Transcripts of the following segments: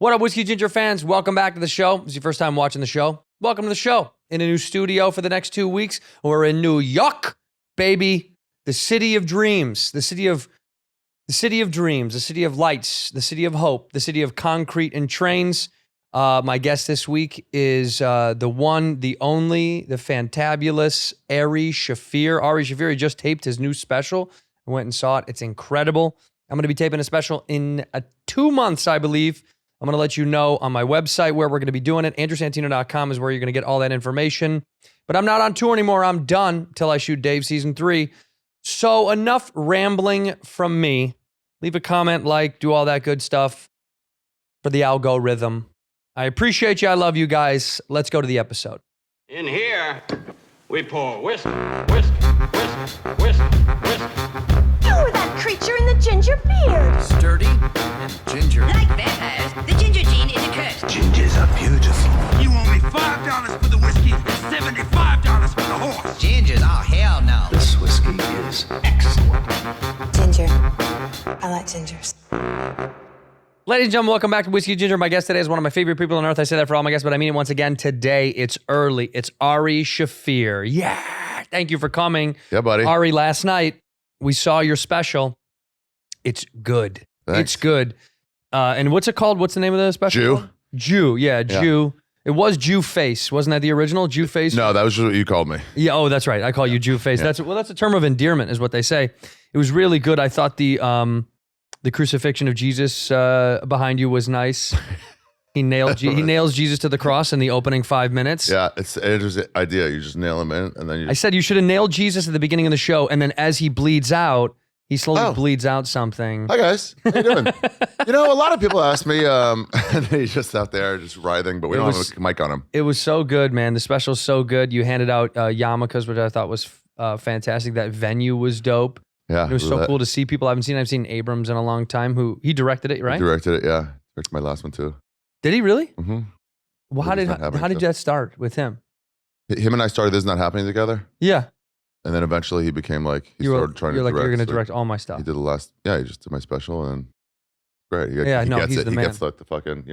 What up, Whiskey Ginger fans? Welcome back to the show. If it's your first time watching the show, welcome to the show. In a new studio for the next 2 weeks. We're in New York, baby. The city of dreams, the city of dreams, the city of lights, the city of hope, the city of concrete and trains. My guest this week is the one, the only, the fantabulous Ari Shaffir. Ari Shaffir just taped his new special. I went and saw it. It's incredible. I'm going to be taping a special in 2 months, I believe. I'm going to let you know on my website where we're going to be doing it. AndrewSantino.com is where you're going to get all that information. But I'm not on tour anymore. I'm done till I shoot Dave Season 3. So enough rambling from me. Leave a comment, like, do all that good stuff for the algorithm. I appreciate you. I love you guys. Let's go to the episode. In here, we pour whisk, whisk, whisk, whisk, whisk. You were that creature in the ginger beard. Sturdy and ginger. Like vampires, the ginger gene is a curse. Gingers are beautiful. You owe me $5 for the whiskey and $75 for the horse. Gingers? Oh, hell no. This whiskey is excellent. Ginger. I like gingers. Ladies and gentlemen, welcome back to Whiskey Ginger. My guest today is one of my favorite people on earth. I say that for all my guests, but I mean it once again today. It's early. It's Ari Shaffir. Yeah. Thank you for coming. Yeah, buddy. Ari, last night we saw your special. It's good. Thanks. It's good. And what's it called? What's the name of the special? Jew. called? Jew. Yeah, Jew. It was Jew Face. Wasn't that the original? Jew Face? No, that was just what you called me. Yeah, oh, that's right. I call you Jew Face. Yeah. That's a term of endearment, is what they say. It was really good. I thought the crucifixion of Jesus behind you was nice. He nails Jesus to the cross in the opening 5 minutes. Yeah, it's an interesting idea. You just nail him in, and then you. I said you should have nailed Jesus at the beginning of the show, and then as he bleeds out, he slowly Oh. bleeds out something. Hi guys, how you doing? You know, a lot of people ask me, and he's just out there just writhing, but we don't have a mic on him. It was so good, man. The special's so good. You handed out yarmulkes, which I thought was fantastic. That venue was dope. Yeah, It was so cool to see people I haven't seen. I've seen Abrams in a long time. He directed it, right? He directed it. Yeah, directed my last one too. Did he really? Mm-hmm. Well, how did that start with him? Him and I started This Is Not Happening together, Yeah. and then eventually he became like he started trying to You're like, direct. you're going to so direct all my stuff. He did the last. Yeah, he just did my special, and great. He No, gets he's it. the He man. gets the fucking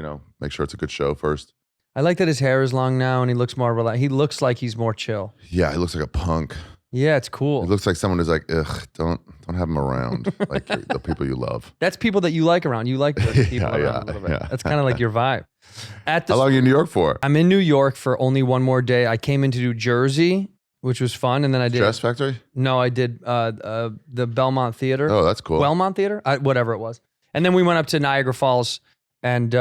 make sure it's a good show first. I like that his hair is long now and he looks more relaxed. He looks like he's more chill. Yeah, he looks like a punk. Yeah, it's cool. It looks like someone who's like, ugh, don't have him around, like the people you love. That's people that you like around. You like those people around a little bit. yeah. That's kind of like your vibe. How long are you in New York for? I'm in New York for only one more day. I came into New Jersey, which was fun, and then I did. Stress Factory? No, I did the Belmont Theater. Oh, that's cool. Wellmont Theater, whatever it was. And then we went up to Niagara Falls, and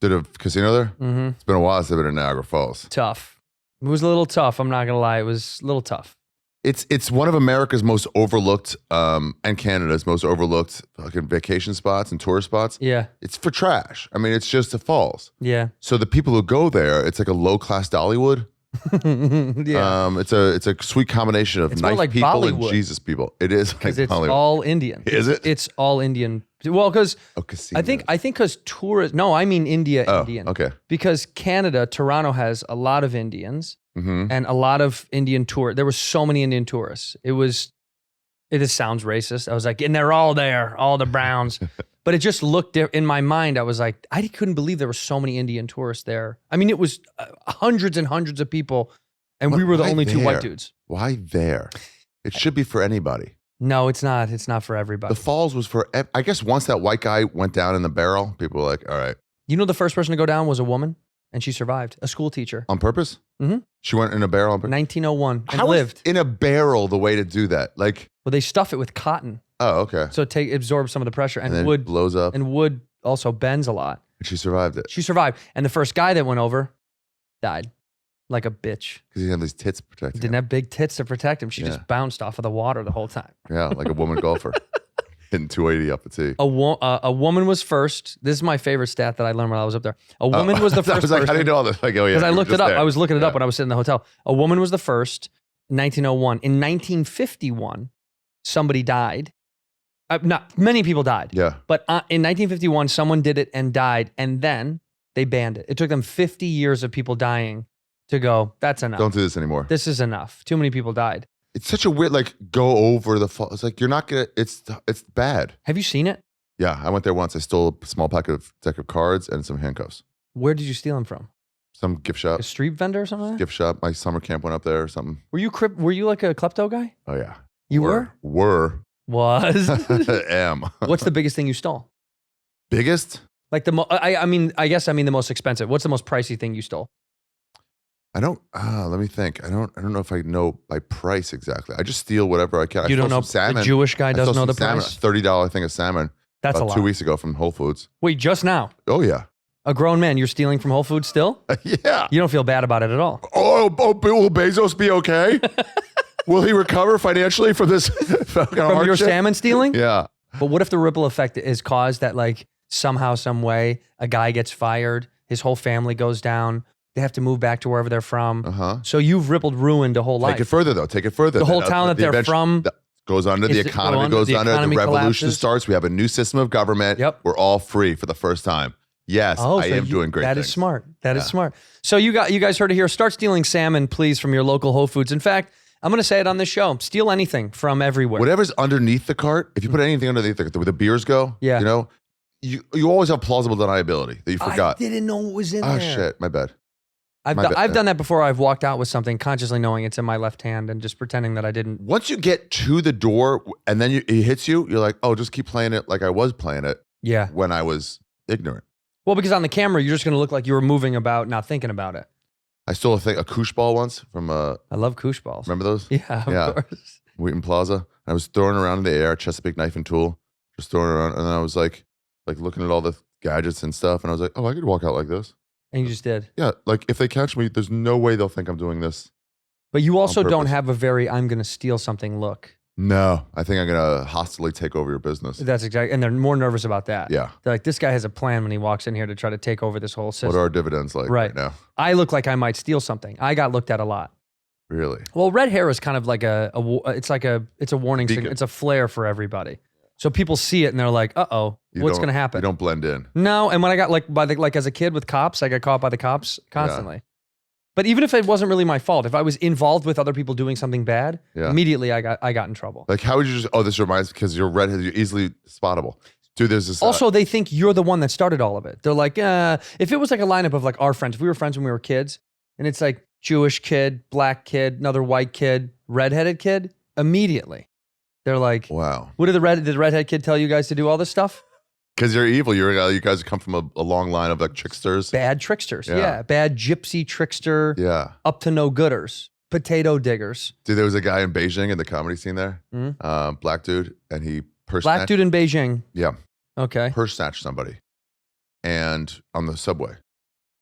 Did a casino there? mhm, It's been a while since I've been in Niagara Falls. tough. It was a little tough. I'm not gonna lie. It was a little tough. It's one of America's most overlooked, and Canada's most overlooked fucking vacation spots and tourist spots. Yeah, It's for trash. I mean, it's just the falls. yeah, So the people who go there, it's like a low class Dollywood. yeah. It's a sweet combination of It's more nice like people and Bollywood. Jesus people. It is like Because it's Hollywood. all Indian. Is it? It's all Indian. Well, because Oh, casino. I think because tourists. No, I mean India. Oh, Indian. okay. Because Canada, Toronto has a lot of Indians Mm-hmm. and a lot of Indian tourists. There were so many Indian tourists. It just sounds racist. I was like, and they're all there, all the Browns. But it just looked in my mind. I was like, I couldn't believe there were so many Indian tourists there. I mean, it was hundreds and hundreds of people, and we were the Why only two white there? dudes. Why there? It should be for anybody. No, it's not. It's not for everybody. The falls was for, I guess once that white guy went down in the barrel, people were like, all right. You know, the first person to go down was a woman, and she survived. A school teacher, On purpose? Mhm. She went in a barrel on purpose? 1901, and How is lived. in a barrel the way to do that? Like, Well, they stuff it with cotton, oh, okay. so it absorbs some of the pressure, And and then wood it blows up. and wood also bends a lot. And she survived it. She survived, and the first guy that went over died like a bitch. Because he had these tits He protecting didn't him. have big tits to protect him. She Yeah. just bounced off of the water the whole time. Yeah, like a woman golfer. Hitting 280 up the tee. A woman was first. This is my favorite stat that I learned while I was up there. A woman was the first I was like, how do you person. know all this? Like, oh yeah. Because I you were looked it just up. there. I was looking it up Yeah. when I was sitting in the hotel. A woman was the first, 1901. In 1951, somebody died. Not many people died. Yeah. But in 1951, someone did it and died, and then they banned it. It took them 50 years of people dying to go, that's enough. Don't do this anymore. This is enough. Too many people died. It's such a weird, like, go over the fall. It's like, you're not going to, it's bad. Have you seen it? Yeah, I went there once. I stole a small deck of cards and some handcuffs. Where did you steal them from? Some gift shop. A street vendor or something like that? Gift shop. My summer camp went up there or something. Were you like a klepto guy? Oh yeah. You were? Were. Was? Am. What's the biggest thing you stole? Biggest? Like I guess the most expensive. What's the most pricey thing you stole? I don't. Let me think. I don't know if I know by price exactly. I just steal whatever I can. You I don't know. some salmon. The Jewish guy doesn't know the salmon, price. $30 thing of salmon. That's about a lot. 2 weeks ago from Whole Foods. Wait, just now? Oh yeah. A grown man, you're stealing from Whole Foods still? Yeah. You don't feel bad about it at all. Oh, will Bezos be okay? Will he recover financially from this fucking From your salmon stealing? Yeah. But what if the ripple effect is caused that like somehow, some way, a guy gets fired, his whole family goes down, they have to move back to wherever they're from. So you've ruined a whole life. Take it further though. Take it further. The whole town that they're from goes under. The economy goes under. The revolution starts. We have a new system of government. Yep. We're all free for the first time. Yes, I am doing great. That things. is smart. That is smart. So you guys heard it here. Start stealing salmon, please, from your local Whole Foods. In fact, I'm going to say it on this show. Steal anything from everywhere. Whatever's underneath the cart. If you put anything underneath the cart, where the beers go, Yeah. you know, you always have plausible deniability that you forgot. I didn't know what was in there. Oh shit, my bad. I've done that before. I've walked out with something consciously knowing it's in my left hand and just pretending that I didn't. Once you get to the door and then it hits you, you're like, oh, just keep playing it like I was playing it. Yeah. When I was ignorant. Well, because on the camera, you're just going to look like you were moving about, not thinking about it. I stole a koosh ball once from I love koosh balls. Remember those? Yeah, of course. Wheaton Plaza. I was throwing around in the air, Chesapeake knife and tool, just throwing around, and then I was like looking at all the gadgets and stuff, and I was like, oh, I could walk out like this. And you just did. Yeah, like if they catch me, there's no way they'll think I'm doing this. But you also don't purpose. have a very I'm going to steal something look. No, I think I'm gonna hostilely take over your business. That's exactly, and they're more nervous about that. Yeah. They're like, this guy has a plan when he walks in here to try to take over this whole system. What are our dividends like right now? I look like I might steal something. I got looked at a lot. Really? Well, red hair is kind of like it's a warning Beacon. signal. It's a flare for everybody. So people see it and they're like, uh-oh, what's going to happen? You don't blend in. No, and when I got like as a kid with cops, I got caught by the cops constantly. Yeah. But even if it wasn't really my fault, if I was involved with other people doing something bad, immediately I got in trouble. Like, how would you just? Oh, this reminds me because you're redhead, you're easily spottable. Dude, there's this. Also, they think you're the one that started all of it. They're like, if it was like a lineup of like our friends, if we were friends when we were kids, and it's like Jewish kid, black kid, another white kid, redheaded kid, immediately they're like, wow. What did the redhead kid tell you guys to do all this stuff? Because you're evil. You guys come from a long line of like tricksters. Bad tricksters. Yeah. Bad gypsy trickster. Yeah. Up to no gooders. Potato diggers. Dude, there was a guy in Beijing in the comedy scene there. Black dude. And he purse Black snatched. dude in Beijing. Yeah. Okay. Purse snatched somebody. And on the subway.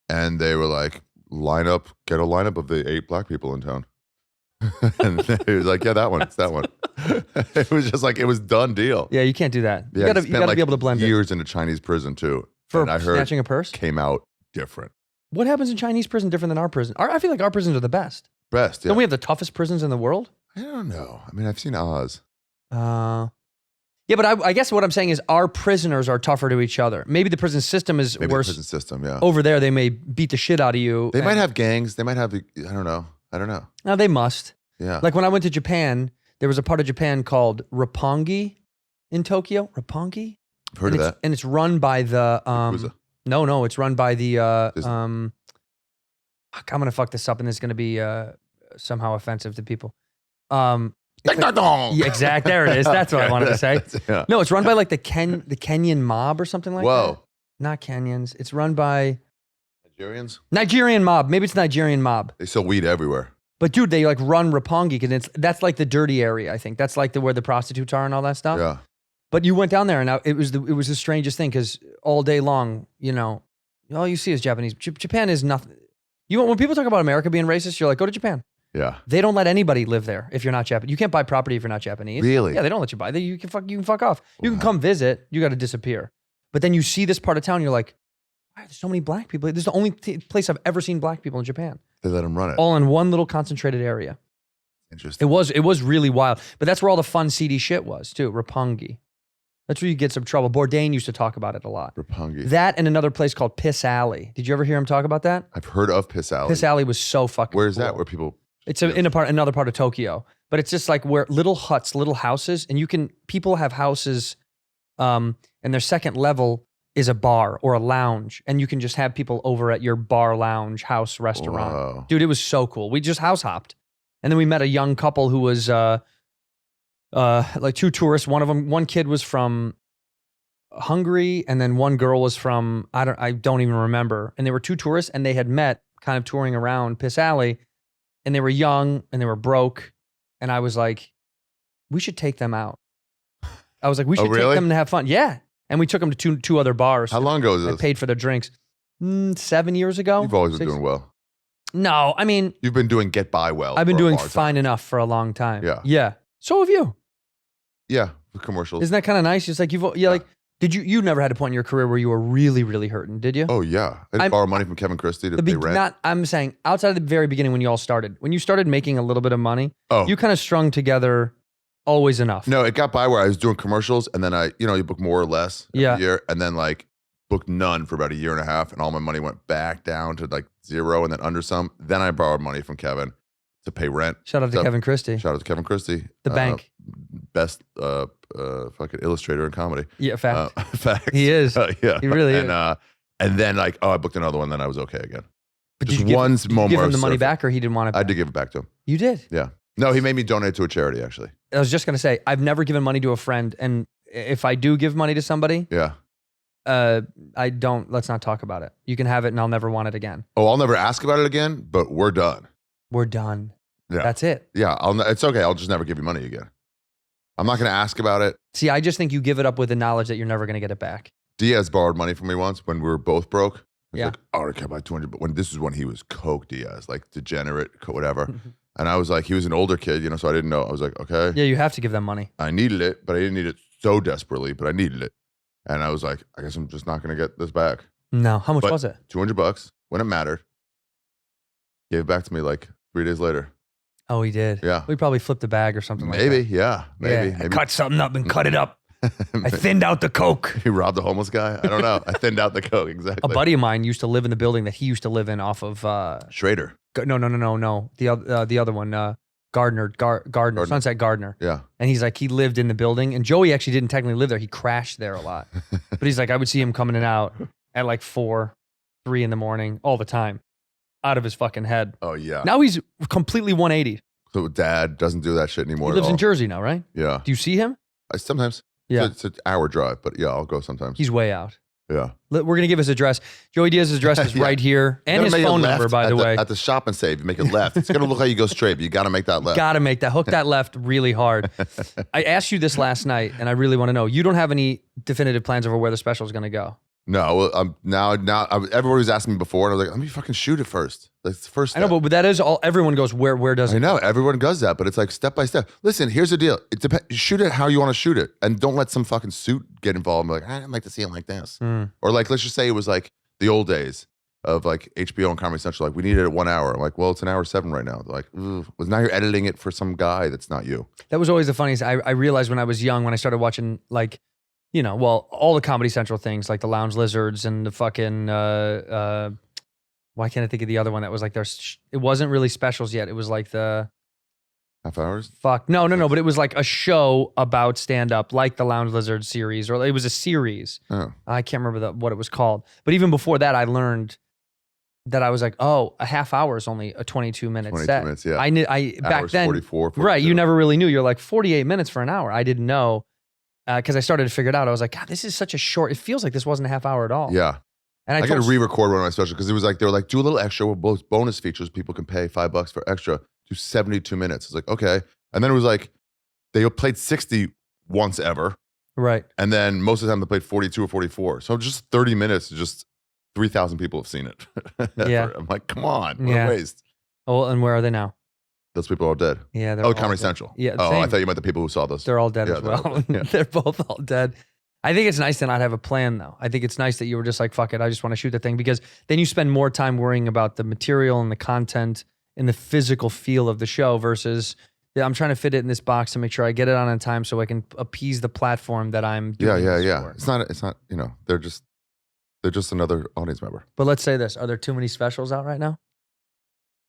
And they were like, get a lineup of the 8 black people in town. And he was like, yeah, that one. It's that one. It was just like, it was done deal. Yeah, you can't do that. Yeah, you gotta be able to blend years into Chinese prison too. For and I heard snatching a purse? Came out different. What happens in Chinese prison different than our prison? I feel like our prisons are the best. Best, yeah. Don't we have the toughest prisons in the world? I don't know. I mean, I've seen Oz. Yeah, but I guess what I'm saying is our prisoners are tougher to each other. Maybe the prison system is Maybe worse. The prison system, yeah. Over there, they may beat the shit out of you. They might have gangs. They might have, I don't know. No, they must. Yeah. Like when I went to Japan, there was a part of Japan called Roppongi in Tokyo. Roppongi? I've heard of that. And it's run by the No, it's run by the I'm gonna fuck this up and this is gonna be somehow offensive to people. Yeah, exact. There it is. That's what I wanted to say. Yeah. No, it's run by like the Kenyan mob or something like that. Whoa. Not Kenyans. It's run by Nigerians? Nigerian mob. Maybe it's Nigerian mob. They sell weed everywhere. But dude, they like run Roppongi because that's like the dirty area. I think that's like where the prostitutes are and all that stuff. Yeah. But you went down there and it was the strangest thing because all day long, you know, all you see is Japanese. Japan is nothing. When people talk about America being racist, you're like, go to Japan. Yeah. They don't let anybody live there if you're not Japanese. You can't buy property if you're not Japanese. Really? Yeah, they don't let you buy. You can fuck off. You can come visit. You got to disappear. But then you see this part of town, you're like, why are there so many black people? This is the only place I've ever seen black people in Japan. They let them run it. All in one little concentrated area. Interesting. It was really wild. But that's where all the fun, seedy shit was too. Roppongi. That's where you get some trouble. Bourdain used to talk about it a lot. Roppongi. That and another place called Piss Alley. Did you ever hear him talk about that? I've heard of Piss Alley. Piss Alley was so fucking Where's cool. that? Where people... It's another part of Tokyo. But it's just like where little huts, little houses, and people have houses and their second level is a bar or a lounge, and you can just have people over at your bar, lounge, house, restaurant. Wow. Dude, it was so cool. We just house hopped, and then we met a young couple who was like two tourists. One kid was from Hungary, and then one girl was from I don't even remember. And they were two tourists, and they had met kind of touring around Piss Alley, and they were young and they were broke, and I was like, we should take them out. I was like, we should take them to have fun. Yeah. And we took them to two other bars. How long ago was I this? paid for their drinks. 7 years ago. You've always been doing well. No, I mean, You've been doing get by well. I've been for a doing long fine time. enough for a long time. Yeah. Yeah. So have you. Yeah, for commercials. Isn't that kind of nice? Just like like, did you never had a point in your career where you were really, really hurting, did you? Oh yeah, I had to borrow money from Kevin Christie to pay rent. I'm saying outside of the very beginning when you all started, when you started making a little bit of money, you kind of strung together always enough. No, it got by where I was doing commercials, and then you book more or less every year, and then like booked none for about a year and a half, and all my money went back down to like zero, and then under some. Then I borrowed money from Kevin to pay rent. Shout out to Kevin Christie. Shout out to Kevin Christie. The bank. Best fucking illustrator in comedy. Yeah, fact. Fact. He is. Yeah. He really is. And then like, I booked another one, then I was okay again. But Just did you one give moment him of the money surfing. back, or he didn't want it back? I did give it back to him. You did? Yeah. No, he made me donate to a charity, actually. I was just going to say, I've never given money to a friend. And if I do give money to somebody, I don't, let's not talk about it. You can have it and I'll never want it again. Oh, I'll never ask about it again, but we're done. We're done. Yeah. That's it. Yeah, it's okay. I'll just never give you money again. I'm not going to ask about it. See, I just think you give it up with the knowledge that you're never going to get it back. Diaz borrowed money from me once when we were both broke. He's Yeah. like, oh, I can't buy 200. But this is when he was coke Diaz, like degenerate, whatever. And I was like, he was an older kid, so I didn't know. I was like, okay. Yeah, you have to give them money. I needed it, but I didn't need it so desperately, but I needed it. And I was like, I guess I'm just not going to get this back. No. How much But was it? $200 when it mattered. Gave it back to me like 3 days later. Oh, he did. Yeah. We probably flipped a bag or something like that. Maybe, yeah. Maybe. I cut something up and cut it up. I thinned out the Coke. He robbed a homeless guy? I don't know. I thinned out the Coke, exactly. A buddy of mine used to live in the building that he used to live in off of... Schrader. No. The other one, Gardner, Sunset Gardner. Yeah. And he's like, he lived in the building. And Joey actually didn't technically live there. He crashed there a lot. But he's like, I would see him coming in and out at like 4, 3 in the morning all the time. Out of his fucking head. Oh, yeah. Now he's completely 180. So dad doesn't do that shit anymore. He lives at all. in Jersey now, right? Yeah. Do you see him? Sometimes. Yeah. It's an hour drive, but yeah, I'll go sometimes. He's way out. Yeah. We're going to give his address. Joey Diaz's address is Yeah. right here. And You his gotta make phone it left number, by the way. At the shop and save, you make it left. It's going to look like you go straight, but you got to make that left. Got to make that. Hook that left really hard. I asked you this last night, and I really want to know. You don't have any definitive plans over where the special is going to go. No, well, everybody was asking me before, and I was like, let me fucking shoot it first. That's the first step. I know, but that is all. Everyone goes, where does I it? know, everyone does that, but it's like step by step. Listen, here's the deal. It depends. Shoot it how you want to shoot it, and don't let some fucking suit get involved. And be like, I'd like to see it like this. Or like, let's just say it was like the old days of like HBO and Comedy Central. Like, we need it at 1 hour. I'm like, well, it's 1:07 right now. They're like, well, now you're editing it for some guy that's not you. That was always the funniest. I realized when I was young, when I started watching like, all the Comedy Central things, like the Lounge Lizards and the fucking, why can't I think of the other one that was like it wasn't really specials yet. It was like the Half hours? No, but it was like a show about stand-up, like the Lounge Lizard series, or it was a series. Oh. I can't remember what it was called. But even before that, I learned that I was like, oh, a half hour is only a 22-minute 22 set. minutes, yeah. I knew, back Hours, then, 44, right, 42. you never really knew. You're like 48 minutes for an hour. I didn't know. Because I started to figure it out. I was like, God, this is such a short, it feels like this wasn't a half hour at all. Yeah. And I got to told- re-record one of my specials because it was like, they were like, do a little extra with both bonus features. People can pay $5 for extra. Do 72 minutes. It's like, okay. And then it was like, they played 60 once ever. Right. And then most of the time they played 42 or 44. So just 30 minutes, just 3,000 people have seen it. Yeah. I'm like, come on. What Yeah. a waste. Oh, and where are they now? Those people are dead. Yeah. They're Oh, all Comedy dead. Central. Yeah. Oh, I same. thought you meant the people who saw those. They're all dead Yeah, as they're all well. dead. Yeah. They're both all dead. I think it's nice to not have a plan, though. I think it's nice that you were just like, fuck it, I just want to shoot the thing, because then you spend more time worrying about the material and the content and the physical feel of the show versus I'm trying to fit it in this box to make sure I get it on time so I can appease the platform that I'm doing this for. It's not, they're just another audience member. But let's say this. Are there too many specials out right now?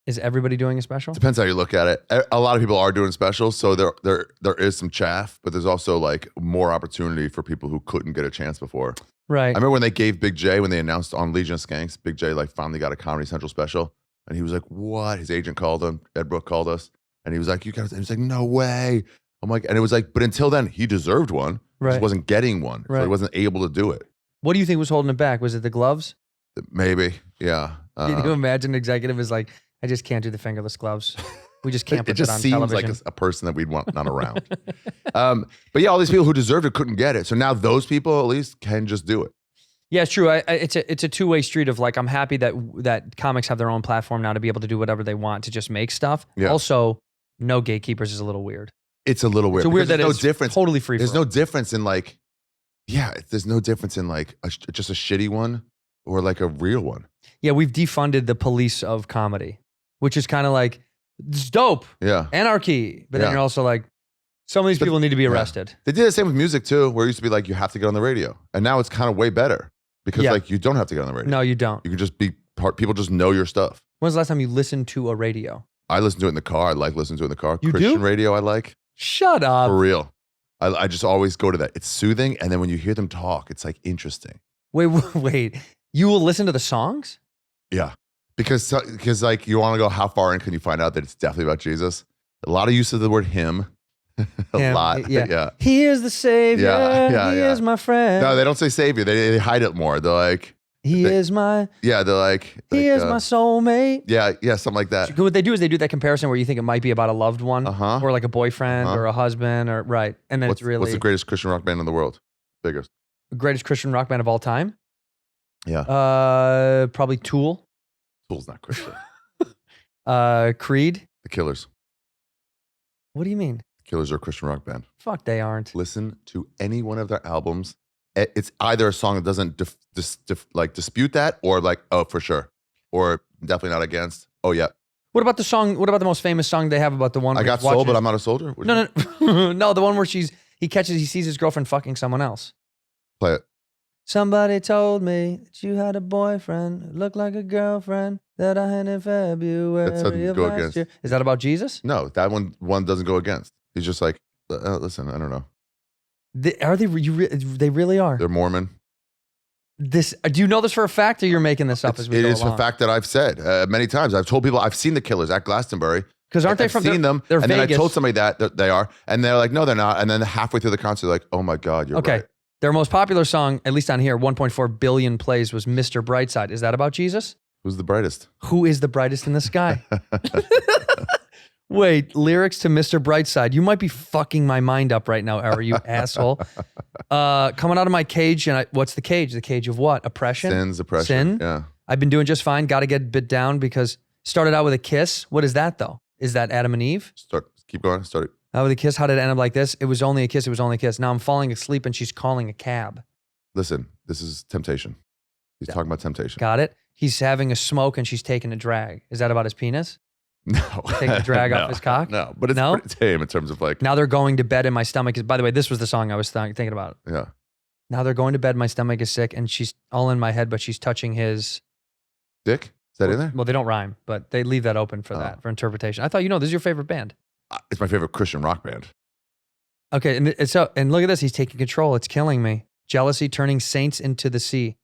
Is everybody doing a special? Depends how you look at it. A lot of people are doing specials, so there is some chaff, but there's also like more opportunity for people who couldn't get a chance before. Right. I remember when they gave Big J, when they announced on Legion of Skanks, Big J like finally got a Comedy Central special, and he was like, "What?" His agent called him. Ed Brook called us, and he was like, "You guys," and he was like, "No way." I'm like, and it was like, but until then, he deserved one. Right. He just wasn't getting one, so Right. he wasn't able to do it. What do you think was holding it back? Was it the gloves? Maybe, yeah. Can you imagine an executive is like, I just can't do the fingerless gloves. We just can't It put just that on seems television. like a person that we'd want not around. But yeah, all these people who deserved it couldn't get it. So now those people at least can just do it. Yeah, it's true. It's a two-way street of like, I'm happy that comics have their own platform now to be able to do whatever they want to just make stuff. Yeah. Also, no gatekeepers is a little weird. It's a little weird. It's weird because that there's it's no difference. totally free. There's no difference in like, yeah, there's no difference in like just a shitty one or like a real one. Yeah, we've defunded the police of comedy, which is kind of like, it's dope, Yeah. anarchy. But then Yeah. you're also like, some of these people need to be Yeah. arrested. They did the same with music too, where it used to be like, you have to get on the radio. And now it's kind of way better because Yeah. like you don't have to get on the radio. No, you don't. You can just be people just know your stuff. When's the last time you listened to a radio? I listen to it in the car. I like listening to it in the car. You do? Christian radio I like. Shut up. For real. I just always go to that. It's soothing. And then when you hear them talk, it's like interesting. Wait. You will listen to the songs? Yeah. Because like you want to go, how far in can you find out that it's definitely about Jesus? A lot of use of the word him. a Him, lot. yeah. Yeah. He is the savior. Yeah, he yeah. is my friend. No, they don't say savior. They hide it more. They're like, he is my yeah, they're like he is my soulmate. Yeah, something like that. What they do is they do that comparison where you think it might be about a loved one Uh-huh. or like a boyfriend Uh-huh. or a husband or right. And then What's it's really the greatest Christian rock band in the world? Biggest. greatest Christian rock band of all time. Yeah. Probably Tool, Tool's not Christian. Creed. The Killers. What do you mean? The Killers are a Christian rock band. Fuck, they aren't. Listen to any one of their albums. It's either a song that doesn't dispute that, or like, oh, for sure, or definitely not against. Oh yeah, What about the song? What about the most famous song they have about the one? I where got he's soul, watching but his- I'm not a soldier. No, no, the one where he sees his girlfriend fucking someone else. Play it. Somebody told me that you had a boyfriend who looked like a girlfriend that I had in February That doesn't of go last against. year. Is that about Jesus? No, that one doesn't go against. He's just like, listen, I don't know. Are they? They really are. They're Mormon. Do you know this for a fact, or you're making this up as we It go is along? a fact that I've said many times. I've told people I've seen the Killers at Glastonbury. Because aren't they I've from? seen them, They're and Vegas. then I told somebody that they are, and they're like, no, they're not. And then halfway through the concert, they're like, oh my God, you're Okay. right. Their most popular song, at least on here, 1.4 billion plays, was "Mr. Brightside." Is that about Jesus? Who's the brightest? Who is the brightest in the sky? Wait, lyrics to Mr. Brightside. You might be fucking my mind up right now, Ari, you asshole. Coming out of my cage, and what's the cage? The cage of what? Oppression? Sins, oppression. Sin? Yeah. I've been doing just fine. Got to get bit down because started out with a kiss. What is that though? Is that Adam and Eve? Keep going. Start it. Out with a kiss. How did it end up like this? It was only a kiss. It was only a kiss. Now I'm falling asleep and she's calling a cab. Listen, this is temptation. He's talking about temptation. Got it? He's having a smoke and she's taking a drag. Is that about his penis? No. Taking a drag off his cock? No, but it's No? pretty tame in terms of like, Now they're going to bed and my stomach is, by the way, this was the song I was thinking about. yeah. Now they're going to bed. My stomach is sick and she's all in my head, but she's touching his. Dick? Is that in there? Well, they don't rhyme, but they leave that open for that, for interpretation. I thought, this is your favorite band. It's my favorite Christian rock band. Okay. And look at this. He's taking control. It's killing me. Jealousy turning saints into the sea.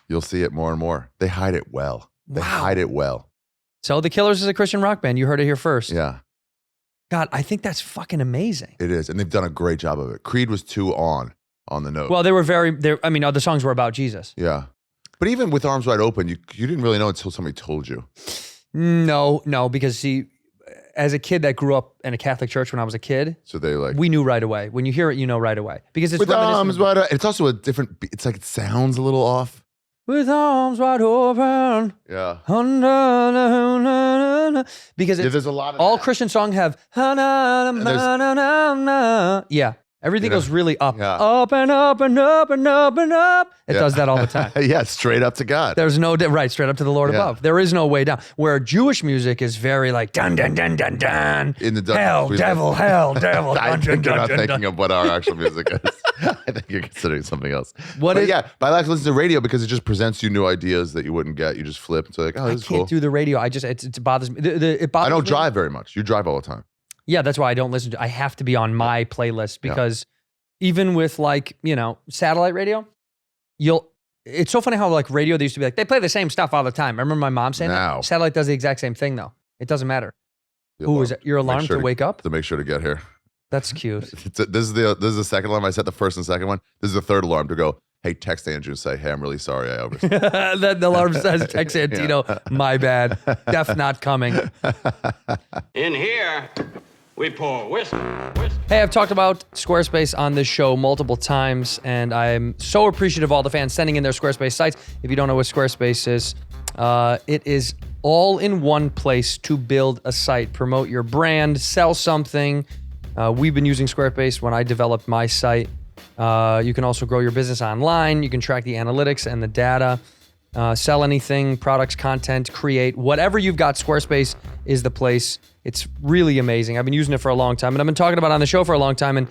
You'll see it more and more. They hide it well. They hide it well. So the Killers is a Christian rock band. You heard it here first. Yeah, God, I think that's fucking amazing. it is. And they've done a great job of it. Creed was too on the note. Well, they were the songs were about Jesus. Yeah. But even with Arms Wide Open, you didn't really know until somebody told you. No, because see, as a kid that grew up in a Catholic church when I was a kid, So they like, we knew right away. When you hear it, you know right away. Because it's with reminiscent arms of- wide open. It's also a different, it's like it sounds a little off. with arms wide open. Yeah. Because Yeah, it's, there's a lot of all that. Christian songs have. Yeah. Everything goes really up. Yeah. Up and up and up and up and up. It does that all the time. Yeah, straight up to God. There's no, right, straight up to the Lord above. There is no way down. Where Jewish music is very like, dun, dun, dun, dun, dun. In the hell, devil, hell, devil. I dun, think dun, you're not dun, dun, thinking of what our actual music is. I think you're considering something else. What but is- yeah, but I like to listen to radio because it just presents you new ideas that you wouldn't get. You just flip. It's like, oh, I this is can't cool. do the radio. It bothers me. It bothers I don't me. drive very much. You drive all the time. Yeah, that's why I don't listen to. I have to be on my playlist because even with like, satellite radio, it's so funny how like radio, they used to be like, they play the same stuff all the time. I remember my mom saying Now. that. Satellite does the exact same thing though. It doesn't matter. Who is it? Your alarm to wake up? To make sure to get here. That's cute. This is the second alarm. I set the first and second one. This is the third alarm to go, hey, text Andrew and say, hey, I'm really sorry I overslept. Then the alarm says, text Santino, my bad. Def not coming. In here, we pour whiskey. Hey, I've talked about Squarespace on this show multiple times, and I'm so appreciative of all the fans sending in their Squarespace sites. If you don't know what Squarespace is, it is all in one place to build a site, promote your brand, sell something. We've been using Squarespace when I developed my site. You can also grow your business online. You can track the analytics and the data, sell anything, products, content, create. Whatever you've got, Squarespace is the place. It's really amazing. I've been using it for a long time, and I've been talking about it on the show for a long time. And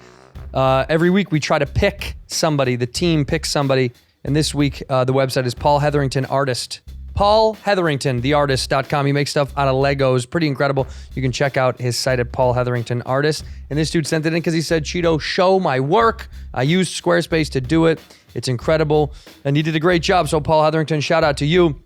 every week we try to pick somebody. The team picks somebody. And this week, the website is Paul Hetherington Artist. Paul Hetherington, theartist.com. He makes stuff out of Legos. Pretty incredible. You can check out his site at Paul Hetherington Artist. And this dude sent it in because he said, Cheeto, show my work. I used Squarespace to do it. It's incredible. And he did a great job. So Paul Hetherington, shout out to you.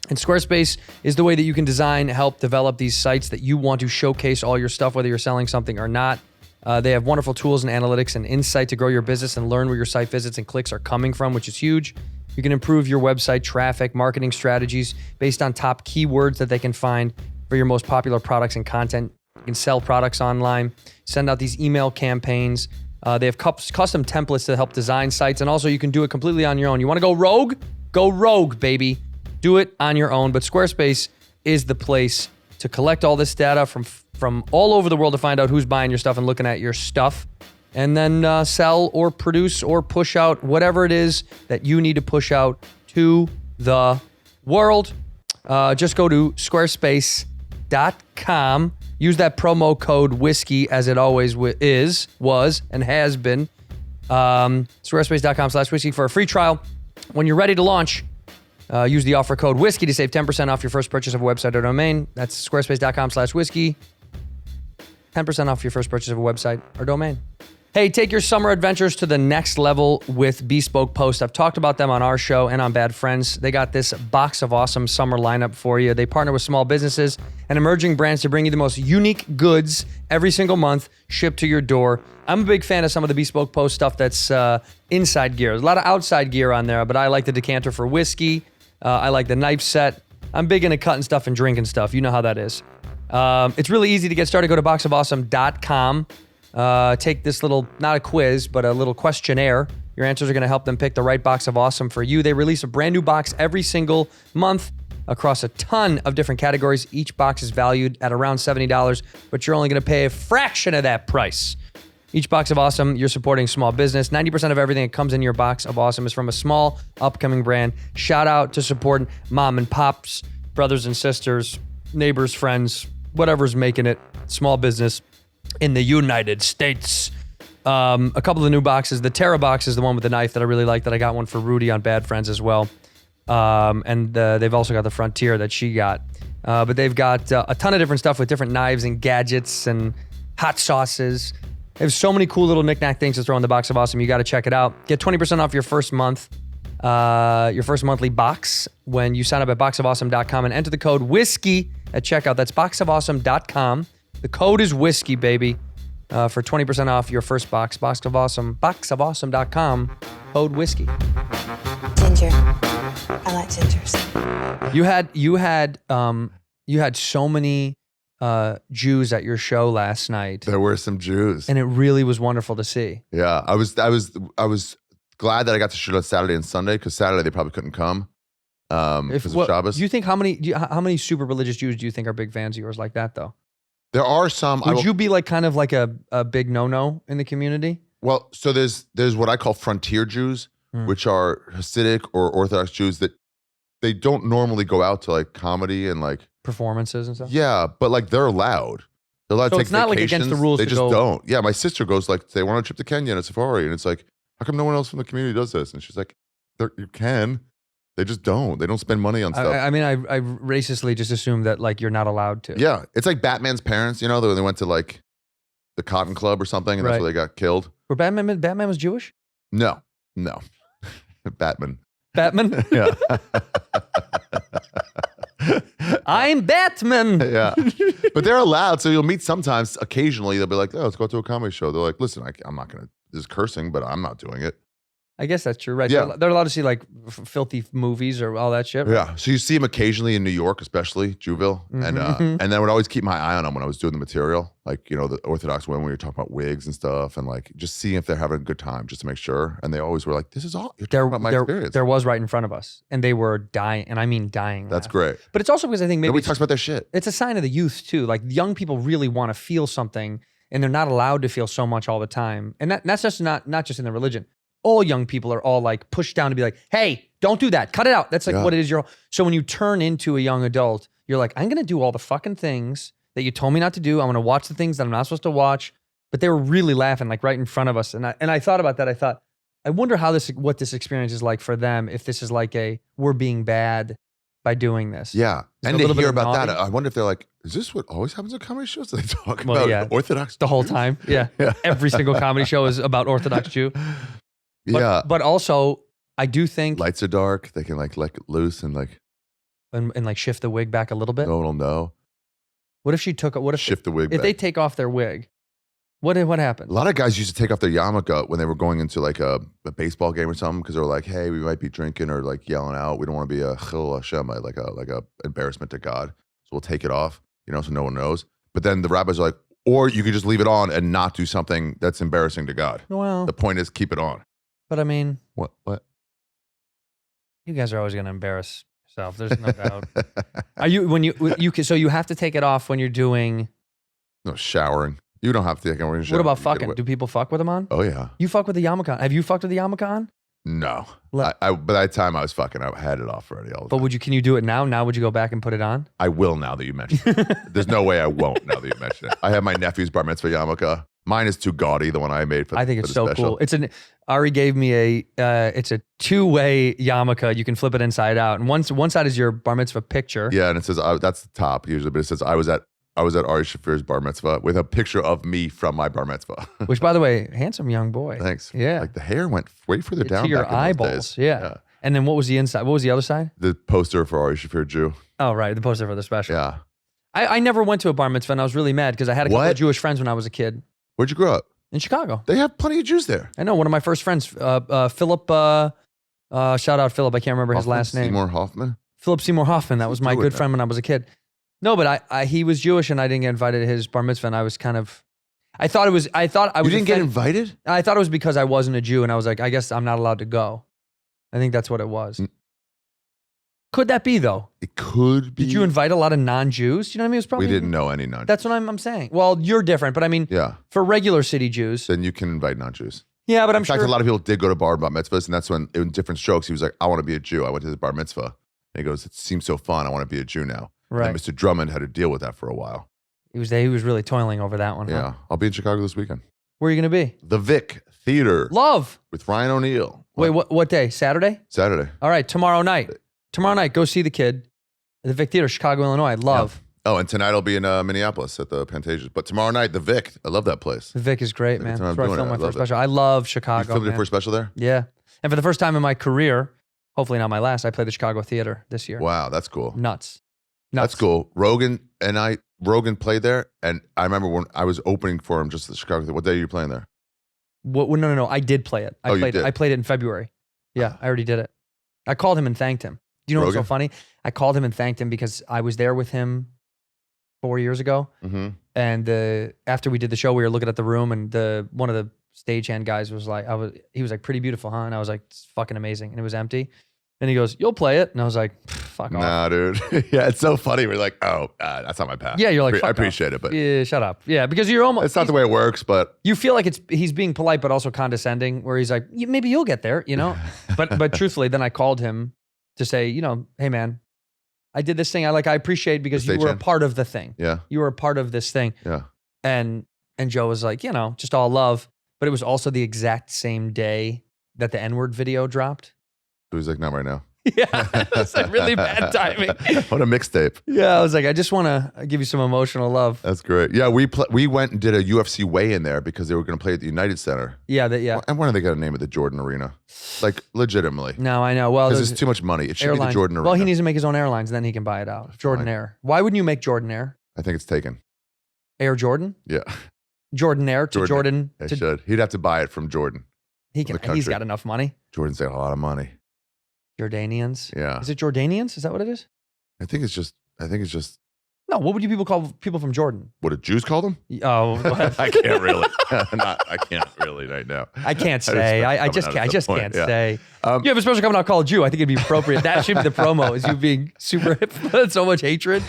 And Squarespace is the way that you can design, help develop these sites that you want to showcase all your stuff, whether you're selling something or not. They have wonderful tools and analytics and insight to grow your business and learn where your site visits and clicks are coming from, which is huge. You can improve your website traffic, marketing strategies based on top keywords that they can find for your most popular products and content. You can sell products online, send out these email campaigns. They have custom templates to help design sites, and also you can do it completely on your own. You want to go rogue? Go rogue, baby. Do it on your own. But Squarespace is the place to collect all this data from all over the world to find out who's buying your stuff and looking at your stuff, and then sell or produce or push out whatever it is that you need to push out to the world. Just go to squarespace.com. Use that promo code whiskey as it always was, and has been. Squarespace.com/whiskey for a free trial. When you're ready to launch, use the offer code whiskey to save 10% off your first purchase of a website or domain. That's squarespace.com/whiskey. 10% off your first purchase of a website or domain. Hey, take your summer adventures to the next level with Bespoke Post. I've talked about them on our show and on Bad Friends. They got this box of awesome summer lineup for you. They partner with small businesses and emerging brands to bring you the most unique goods every single month shipped to your door. I'm a big fan of some of the Bespoke Post stuff that's inside gear. There's a lot of outside gear on there, but I like the decanter for whiskey. I like the knife set. I'm big into cutting stuff and drinking stuff. You know how that is. It's really easy to get started. Go to boxofawesome.com. Take this little, not a quiz, but a little questionnaire. Your answers are going to help them pick the right box of awesome for you. They release a brand new box every single month across a ton of different categories. Each box is valued at around $70, but you're only going to pay a fraction of that price. Each box of awesome, you're supporting small business. 90% of everything that comes in your box of awesome is from a small, upcoming brand. Shout out to supporting mom and pops, brothers and sisters, neighbors, friends, whatever's making it small business in the United States. A couple of the new boxes. The Terra box is the one with the knife that I really like, that I got one for Rudy on Bad Friends as well. And they've also got the Frontier that she got. But they've got a ton of different stuff with different knives and gadgets and hot sauces. They have so many cool little knick-knack things to throw in the box of awesome. You got to check it out. Get 20% off your first month, your first monthly box when you sign up at boxofawesome.com and enter the code whiskey at checkout. That's boxofawesome.com. The code is whiskey, baby, for 20% off your first box. Box of Awesome, boxofawesome.com, code whiskey. Ginger. I like gingers. You had so many Jews at your show last night, There were some Jews. and it really was wonderful to see. Yeah, I was glad that I got to shoot on Saturday and Sunday, because Saturday they probably couldn't come because of Shabbos. Do you think how many super religious Jews do you think are big fans of yours like that though? There are some. Would you be like kind of like a big no-no in the community? Well, so there's what I call frontier Jews, which are Hasidic or Orthodox Jews that they don't normally go out to like comedy and like Performances and stuff. yeah, but like they're allowed. They're allowed So to take it's not like vacations. against the rules They to just go- don't. Yeah, my sister goes like they want a trip to Kenya and a safari, and it's like, how come no one else from the community does this? And she's like, you can. They just don't. They don't spend money on stuff. I mean, I racistly just assume that like you're not allowed to. Yeah, it's like Batman's parents. You know, they went to like the Cotton Club or something, and that's Right. where they got killed. Were Batman was Jewish? No, Batman. Batman? Yeah. I'm Batman. Yeah. But they're allowed. So you'll meet sometimes, occasionally, they'll be like, oh, let's go to a comedy show. They're like, listen, I'm not going to, this is cursing, but I'm not doing it. I guess that's true, right? Yeah. They're allowed to see like filthy movies or all that shit. right? Yeah. So you see them occasionally in New York, especially Jewville. And then I would always keep my eye on them when I was doing the material. Like, you know, the Orthodox women, we were talking about wigs and stuff and like just seeing if they're having a good time just to make sure. And they always were like, this is all, you're talking about my experience. There was right in front of us, and they were dying, and I mean dying. That's laughing. great. But it's also because I think maybe Nobody it's, talks about their shit. it's a sign of the youth too. Like young people really want to feel something, and they're not allowed to feel so much all the time. And that's just not just in the religion. All young people are all like pushed down to be like, hey, don't do that. Cut it out. That's like Yeah. what it is. So when you turn into a young adult, you're like, I'm going to do all the fucking things that you told me not to do. I'm going to watch the things that I'm not supposed to watch. But they were really laughing like right in front of us. And I thought about that. I thought, I wonder what this experience is like for them. If this is like we're being bad by doing this. Yeah. Is it And a they little bit hear of about that. naughty? I wonder if they're like, is this what always happens at comedy shows? They talk Well, about yeah. Orthodox The whole Jews? time. Yeah. Yeah. Every single comedy show is about Orthodox Jew. But, Yeah. But also, I do think, Lights are dark. They can like let it loose and like and like shift the wig back a little bit. no one will know. What if she took it? What if Shift the wig if back. they take off their wig? What happens? A lot of guys used to take off their yarmulke when they were going into like a baseball game or something because they were like, hey, we might be drinking or like yelling out. We don't want to be a chil Hashem, like a embarrassment to God. So we'll take it off, you know, so no one knows. But then the rabbis are like, or you could just leave it on and not do something that's embarrassing to God. Well, The point is keep it on. but I mean, What? you guys are always going to embarrass yourself. There's no doubt. Are you when you so you have to take it off when you're doing? No, showering. You don't have to take it. What about fucking? Do people fuck with them on? Oh, yeah. You fuck with the yarmulke on? Have you fucked with the yarmulke on? No. Let- I by that time I was fucking, I had it off already all the But time. can you do it now? Now would you go back and put it on? I will now that you mention it. There's no way I won't now that you mention it. I have my nephew's bar mitzvah yarmulke. Mine is too gaudy, the one I made for I think for it's the so special. cool. Ari gave me it's a two-way yarmulke. You can flip it inside out, and one side is your bar mitzvah picture. Yeah, and it says that's the top usually, but it says I was at Ari Shaffir's bar mitzvah with a picture of me from my bar mitzvah. Which, by the way, handsome young boy. Thanks. Yeah. Like the hair went way further down To your back in those eyeballs. days. Yeah. And then what was the inside? What was the other side? The poster for Ari Shaffir Jew. Oh, right. The poster for the special. Yeah. I never went to a bar mitzvah, and I was really mad because I had a couple What? of Jewish friends when I was a kid Where'd you grow up? in Chicago. They have plenty of Jews there. I know one of my first friends, Philip, shout out Philip. I can't remember his Hoffman? last name. Seymour Hoffman. Philip Seymour Hoffman. That was my Jewish, good man. friend when I was a kid. No, but he was Jewish, and I didn't get invited to his bar mitzvah, and I was kind of, I thought I was. You didn't get offended. invited? I thought it was because I wasn't a Jew, and I was like, I guess I'm not allowed to go. I think that's what it was. Could that be though? It could be. Did you invite a lot of non-Jews? You know what I mean? It was probably We didn't know any non-Jews. That's what I'm saying. Well, you're different, but I mean, Yeah. for regular city Jews, Then you can invite non-Jews. yeah. But I'm In fact, sure a lot of people did go to bar mitzvahs, and that's when, in different strokes, he was like, I want to be a Jew. I went to his bar mitzvah. And he goes, it seems so fun. I want to be a Jew now. Right. And Mr. Drummond had to deal with that for a while. he was really toiling over that one. Huh? Yeah. I'll be in Chicago this weekend. Where are you gonna be? The Vic Theater Love. with Ryan O'Neal. Wait, what day? Saturday? Saturday. All right, tomorrow night. Tomorrow night, go see the kid at the Vic Theater, Chicago, Illinois. Love. Oh, and tonight I'll be in Minneapolis at the Pantages. But tomorrow night, the Vic. I love that place. The Vic is great, man. Every time That's I'm where I doing filmed it, my I first love it. special. I love You Chicago. filmed your man. first special there? Yeah, and for the first time in my career, hopefully not my last, I played the Chicago Theater this year. Wow, that's cool. Nuts. That's cool. Rogan played there, and I remember when I was opening for him just at the Chicago Theater. What day are you playing there? No. I did play it. Oh, you did? I played it in February. Yeah, I already did it. I called him and thanked him. You know what's so Rogan? funny? I called him and thanked him because I was there with him 4 years ago. Mm-hmm. And after we did the show, we were looking at the room, and one of the stagehand guys was like, he was like, pretty beautiful, huh? And I was like, it's fucking amazing. And it was empty. And he goes, you'll play it. And I was like, fuck off. Nah, dude. Yeah, it's so funny. We're like, oh, that's not my path. Yeah, you're like, I fuck appreciate off. it, but Yeah, shut up. Yeah, because you're almost. it's not the way it works. But You feel like he's being polite, but also condescending, where he's like, maybe you'll get there, you know? But truthfully, then I called him to say, you know, hey, man, I did this thing. I appreciate because you were a part of the thing. yeah, You were a part of this thing. yeah. And Joe was like, you know, just all love. But it was also the exact same day that the N-word video dropped. So he's like, not right now. Yeah, it was like really bad timing. What a mixtape. Yeah, I was like, I just want to give you some emotional love. That's great. Yeah, we went and did a UFC weigh-in there because they were going to play at the United Center. Yeah, And when are they going to name it the Jordan Arena? Like, legitimately. No, I know. Well, Because it's too much money. It should be the Jordan Arena. Well, he needs to make his own airlines, and then he can buy it out. Jordan Air. Why wouldn't you make Jordan Air? I think it's taken. Air Jordan? Yeah, Jordan Air to Jordan. They should. He'd have to buy it from Jordan. He's country. got enough money. Jordan's got a lot of money. Jordanians. Yeah. Is it Jordanians? Is that what it is? I think it's just. No. What would you people call people from Jordan? What did Jews call them? Oh, I can't really. I can't really right now. I can't say. I just can't Yeah. say. You have a special coming out called Jew. I think it'd be appropriate. That should be the promo. Is you being super so much hatred.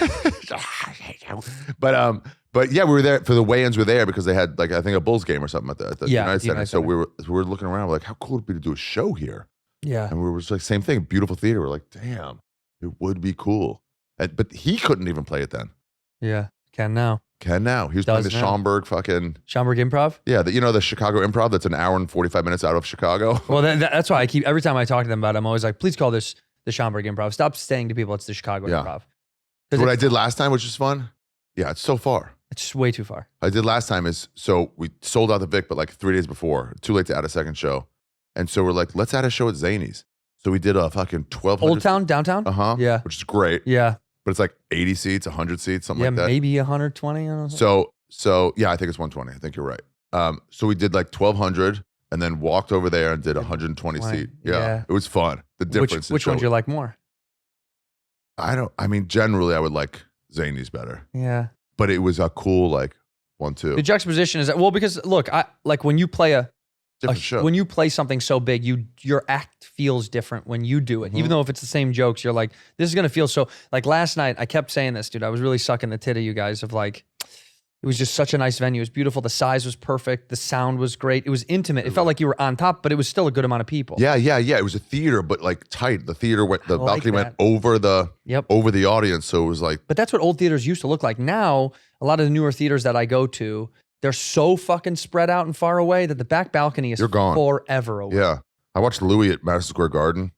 But yeah, we were there for the weigh-ins. Were there because they had like I think a Bulls game or something at the Yeah, United the Center. United So Center. we were looking around. We're like, how cool would it be to do a show here? Yeah. And we were just like, same thing, beautiful theater. We're like, damn, it would be cool. But he couldn't even play it then. Yeah. Can now. Can now. He was playing the Does now. Schaumburg fucking. Schaumburg Improv. Yeah, the Chicago Improv that's an hour and 45 minutes out of Chicago. Well, that's why every time I talk to them about it, I'm always like, please call this the Schaumburg Improv. Stop saying to people it's the Chicago Yeah. Improv. What I did last time, which was fun. Yeah, it's so far. It's just way too far. I did last time is so we sold out the Vic, but like 3 days before, too late to add a second show. And so we're like, let's add a show at Zany's. So we did a fucking 1,200. Old Town, downtown? Uh-huh. Yeah. Which is great. Yeah. But it's like 80 seats, 100 seats, something Yeah, like that. maybe 120. I don't know. So yeah, I think it's 120. I think you're right. So we did like 1,200 and then walked over there and did 120 seat. Yeah. It was fun. The difference. Which ones you like more? I mean, generally I would like Zany's better. Yeah. But it was a cool like 1-2. The juxtaposition is that, well, because look, I like when you play Different show. when you play something so big, your act feels different when you do it. Mm-hmm. Even though if it's the same jokes, you're like, this is gonna feel so. Like last night, I kept saying this, dude. I was really sucking the tit of you guys of like, it was just such a nice venue. It was beautiful. The size was perfect. The sound was great. It was intimate. It felt like you were on top, but it was still a good amount of people. Yeah. It was a theater, but like tight. The theater went, the I like balcony went that. over the Yep. over the audience. So it was like, But that's what old theaters used to look like. Now, a lot of the newer theaters that I go to, they're so fucking spread out and far away that the back balcony is You're gone. forever away. yeah. I watched Louis at Madison Square Garden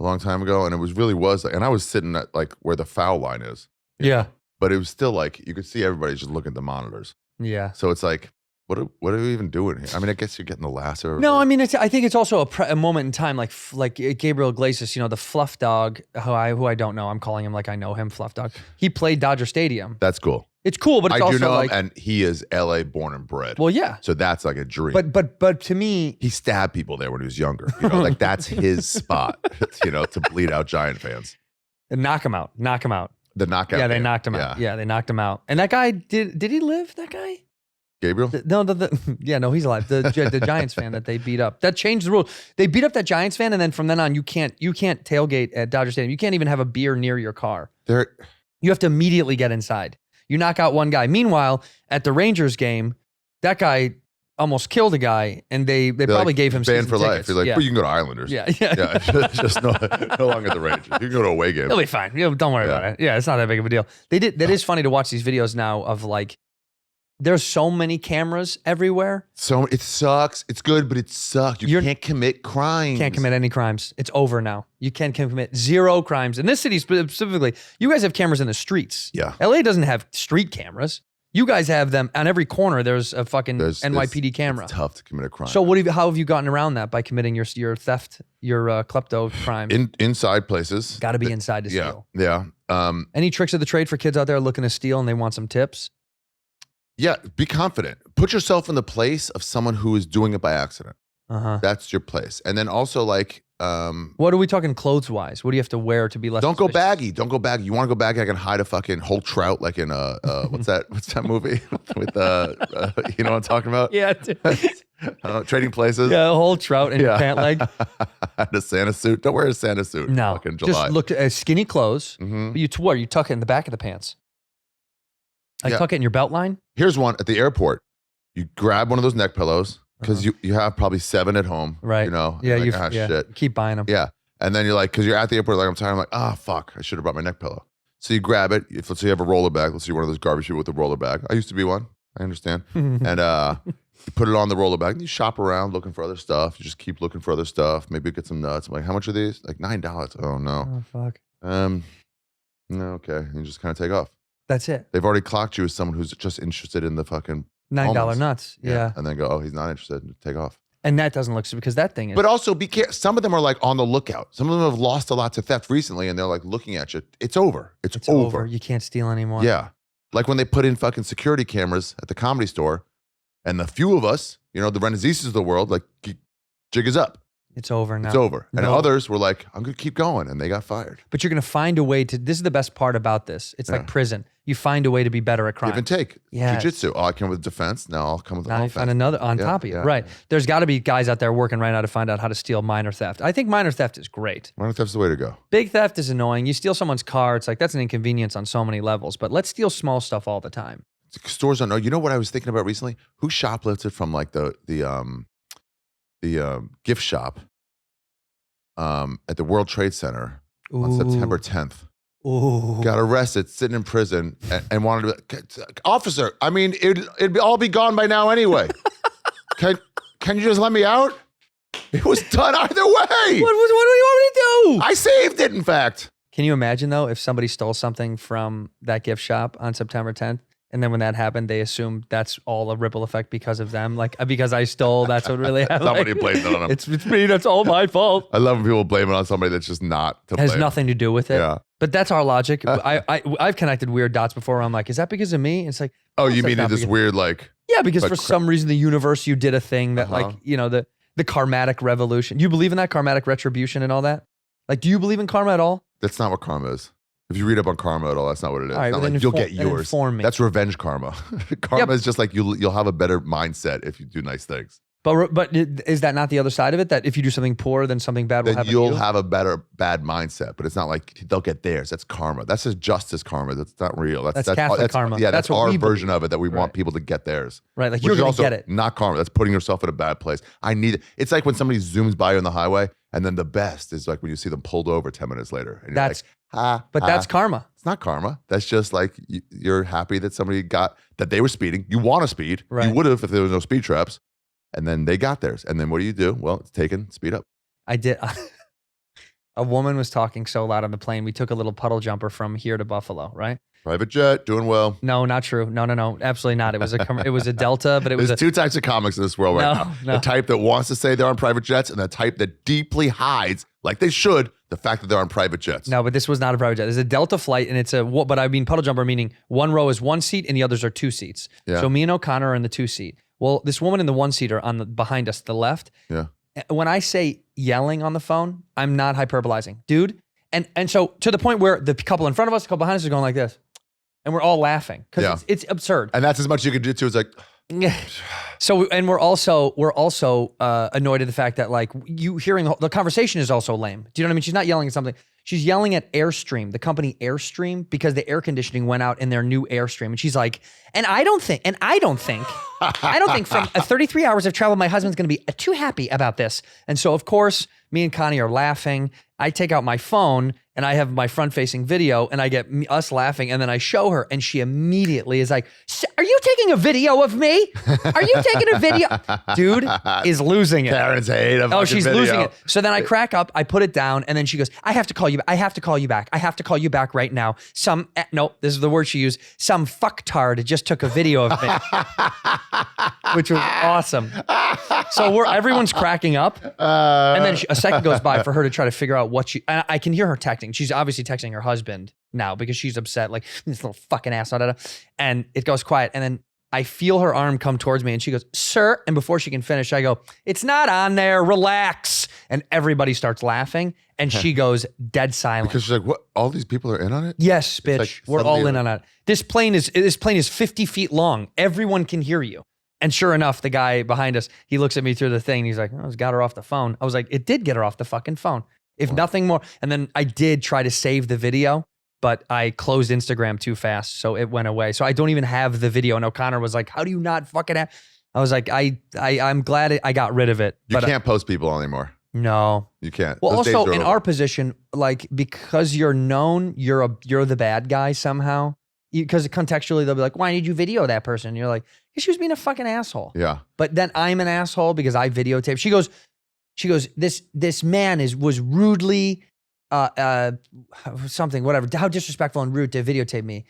a long time ago, and it was really was, and I was sitting at like where the foul line is, Yeah. but it was still like you could see everybody just looking at the monitors. Yeah. So it's like, what are we even doing here? I mean, I guess you're getting the lasso. No, I mean, I think it's also a moment in time, like Gabriel Iglesias, you know, the Fluff Dog, who I don't know. I'm calling him like I know him, Fluff Dog. He played Dodger Stadium. That's cool. It's cool, but it's I also do know like, him, and he is LA born and bred. well, yeah. So that's like a dream. But to me, he stabbed people there when he was younger. You know, like that's his spot. You know, to bleed out Giant fans. knock him out. The knockout. Yeah, they game. knocked him out. Yeah, they knocked him out. And that guy, did he live? That guy? Gabriel. No, he's alive. The Giants fan that they beat up. That changed the rule. They beat up that Giants fan, and then from then on, you can't tailgate at Dodger Stadium. You can't even have a beer near your car. You have to immediately get inside. You knock out one guy. Meanwhile, at the Rangers game, that guy almost killed a guy, and they probably like, gave him banned season for life. tickets. You're like, yeah. well, you can go to Islanders. Yeah. Just no longer at the Rangers. You can go to away games. He'll be fine. Don't worry about it. Yeah, it's not that big of a deal. That is funny to watch these videos now of like, there's so many cameras everywhere. So it sucks. It's good, but it sucks. You can't commit crimes. Can't commit any crimes. It's over now. You can't commit zero crimes. In this city specifically, you guys have cameras in the streets. Yeah. LA doesn't have street cameras. You guys have them on every corner. There's a fucking NYPD camera. It's tough to commit a crime. So how have you gotten around that by committing your theft, your klepto crime? Inside places. Got to be inside to steal. Yeah. Any tricks of the trade for kids out there looking to steal and they want some tips? Yeah. Be confident. Put yourself in the place of someone who is doing it by accident. Uh-huh. That's your place. And then also like, what are we talking clothes wise? What do you have to wear to be less? Don't go suspicious? baggy. Don't go baggy. You want to go baggy? I can hide a fucking whole trout like in what's that movie with you know what I'm talking about? Yeah. Dude. Trading places. Yeah, a whole trout in your pant leg. And a Santa suit. Don't wear a Santa suit. No, Fucking July. just look at skinny clothes. Mhm. But you tuck it in the back of the pants. Like Yeah. tuck it in your belt line. Here's one at the airport. You grab one of those neck pillows because you have probably 7 at home. Right. You know. Yeah, You're you like, shit. Keep buying them. Yeah. And then you're like, because you're at the airport, like, I'm tired. I'm like, fuck, I should have brought my neck pillow. So you grab it. Let's say you have a roller bag. Let's say you're one of those garbage people with a roller bag. I used to be one. I understand. And you put it on the roller bag and you shop around looking for other stuff. You just keep looking for other stuff. Maybe you get some nuts. I'm like, how much are these? Like $9. Oh, no. Oh, fuck. No, okay. And you just kind of take off. That's it. They've already clocked you as someone who's just interested in the fucking $9 homeless. nuts. Yeah. And then go, oh, he's not interested. And take off. And that doesn't look so because that thing is. But also be careful. Some of them are like on the lookout. Some of them have lost a lot to theft recently and they're like looking at you. It's over. It's over. You can't steal anymore. Yeah. Like when they put in fucking security cameras at the Comedy Store and the few of us, you know, the Renazises of the world, like jig is up. It's over now. It's over. And No. others were like, I'm going to keep going. And they got fired. But you're going to find a way to. This is the best part about this. It's like prison. You find a way to be better at crime. Give and take. Yes. Jiu-jitsu. Oh, I came with defense. Now I'll come with Now you offense. find another on top of you. Right. There's got to be guys out there working right now to find out how to steal minor theft. I think minor theft is great. Minor theft's the way to go. Big theft is annoying. You steal someone's car. It's like that's an inconvenience on so many levels. But let's steal small stuff all the time. Stores don't know. You know what I was thinking about recently? Who shoplifted from like the gift shop at the World Trade Center on September 10th? Ooh. Got arrested, sitting in prison, and wanted to. Officer, I mean, it'd all be gone by now anyway. Can you just let me out? It was done either way. What do you want me to do? I saved it, in fact. Can you imagine though if somebody stole something from that gift shop on September 10th? And then when that happened, they assumed that's all a ripple effect because of them. Like, because I stole, that's what really happened. Somebody blamed it on them. It's me, that's all my fault. I love when people blame it on somebody that's just not to Has blame. nothing to do with it. Yeah. But that's our logic. I've connected weird dots before where I'm like, is that because of me? And it's like, Oh, no, you that's mean not in this because- weird, like... Yeah, because like for some reason, the universe, you did a thing that Uh-huh. like, you know, the karmatic revolution. Do you believe in that karmatic retribution and all that? Like, do you believe in karma at all? That's not what karma is. If you read up on karma at all, that's not what it is. All right, It's not well, like then you'll get then yours. inform me. That's revenge karma. Karma Yeah. is just like you'll have a better mindset if you do nice things. But is that not the other side of it? That if you do something poor, then something bad will Then happen you'll to you? have a bad mindset. But it's not like they'll get theirs. That's karma. That's just justice karma. That's not real. That's Catholic karma. Yeah, That's that's what our we version believe. of it that we Right. want people to get theirs. Right, like Which you're is going to also get it. Not karma. That's putting yourself in a bad place. I need it. It's like when somebody zooms by you on the highway, and then the best is like when you see them pulled over 10 minutes later. And you're That's- like, But that's karma. It's not karma. That's just like you're happy that somebody got that they were speeding. You want to speed. Right. You would have if there was no speed traps. And then they got theirs. And then what do? Well, it's taken. Speed up. I did. A woman was talking so loud on the plane. We took a little puddle jumper from here to Buffalo, right? Private jet, doing well. No, not true. No, absolutely not. It was a Delta, but it was There's two types of comics in this world right now. No. The type that wants to say they're on private jets and the type that deeply hides, like they should, the fact that they're on private jets. No, but this was not a private jet. It's a Delta flight, and it's but I mean puddle jumper, meaning one row is one seat and the others are two seats. Yeah. So me and O'Connor are in the two seat. Well, this woman in the one seater behind us, to the left. Yeah. When I say yelling on the phone, I'm not hyperbolizing, dude. And so to the point where the couple in front of us, the couple behind us are going like this, and we're all laughing because Yeah. it's absurd. And that's as much as you can do too. It's like, So, and we're also annoyed at the fact that like you hearing the conversation is also lame. Do you know what I mean? She's not yelling at something. She's yelling at Airstream, the company Airstream, because the air conditioning went out in their new Airstream. And she's like, I don't think from 33 hours of travel, my husband's going to be too happy about this. And so, of course, me and Connie are laughing. I take out my phone and I have my front-facing video and I get us laughing and then I show her and she immediately is like, are you taking a video of me? Are you taking a video? Dude is losing it. Karen's hate of Oh, she's losing it. So then I crack up, I put it down, and then she goes, I have to call you back. I have to call you back. I have to call you back right now. No, this is the word she used. Some fucktard just took a video of me. Which was awesome. So everyone's cracking up. And then a second goes by for her to try to figure out what I can hear her texting. She's obviously texting her husband now because she's upset, like this little fucking ass. And it goes quiet. And then I feel her arm come towards me and she goes, sir. And before she can finish, I go, it's not on there. Relax. And everybody starts laughing. And she goes dead silent. because she's like, what? All these people are in on it? Yes, It's bitch. like We're all suddenly in on it. This plane is 50 feet long. Everyone can hear you. And sure enough, the guy behind us, he looks at me through the thing. And he's like, "Oh, it's got her off the phone." I was like, "It did get her off the fucking phone, if nothing more." And then I did try to save the video, but I closed Instagram too fast, so it went away. So I don't even have the video. And O'Connor was like, "How do you not fucking have?" I was like, I'm glad I got rid of it. You can't post people anymore. No, You can't. well, Those days also are in over. our position, like because you're known, you're the bad guy somehow. Because contextually, they'll be like, "Why did you video that person?" And you're like, "Because she was being a fucking asshole." Yeah. But then I'm an asshole because I videotaped. She goes, this man was rudely, something, whatever. How disrespectful and rude to videotape me.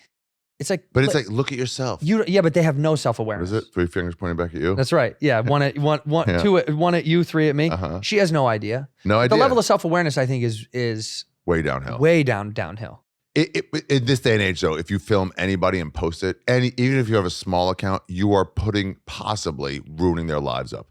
It's like, But it's like, look at yourself. yeah, but they have no What self-awareness. is it? 3 fingers pointing back at you? That's right. Yeah, one at Yeah. one at you, 3 at me. Uh-huh. She has no idea. No idea. The level of self-awareness, I think, is Way downhill. way downhill. In this day and age, though, if you film anybody and post it, even if you have a small account, you are possibly ruining their lives up.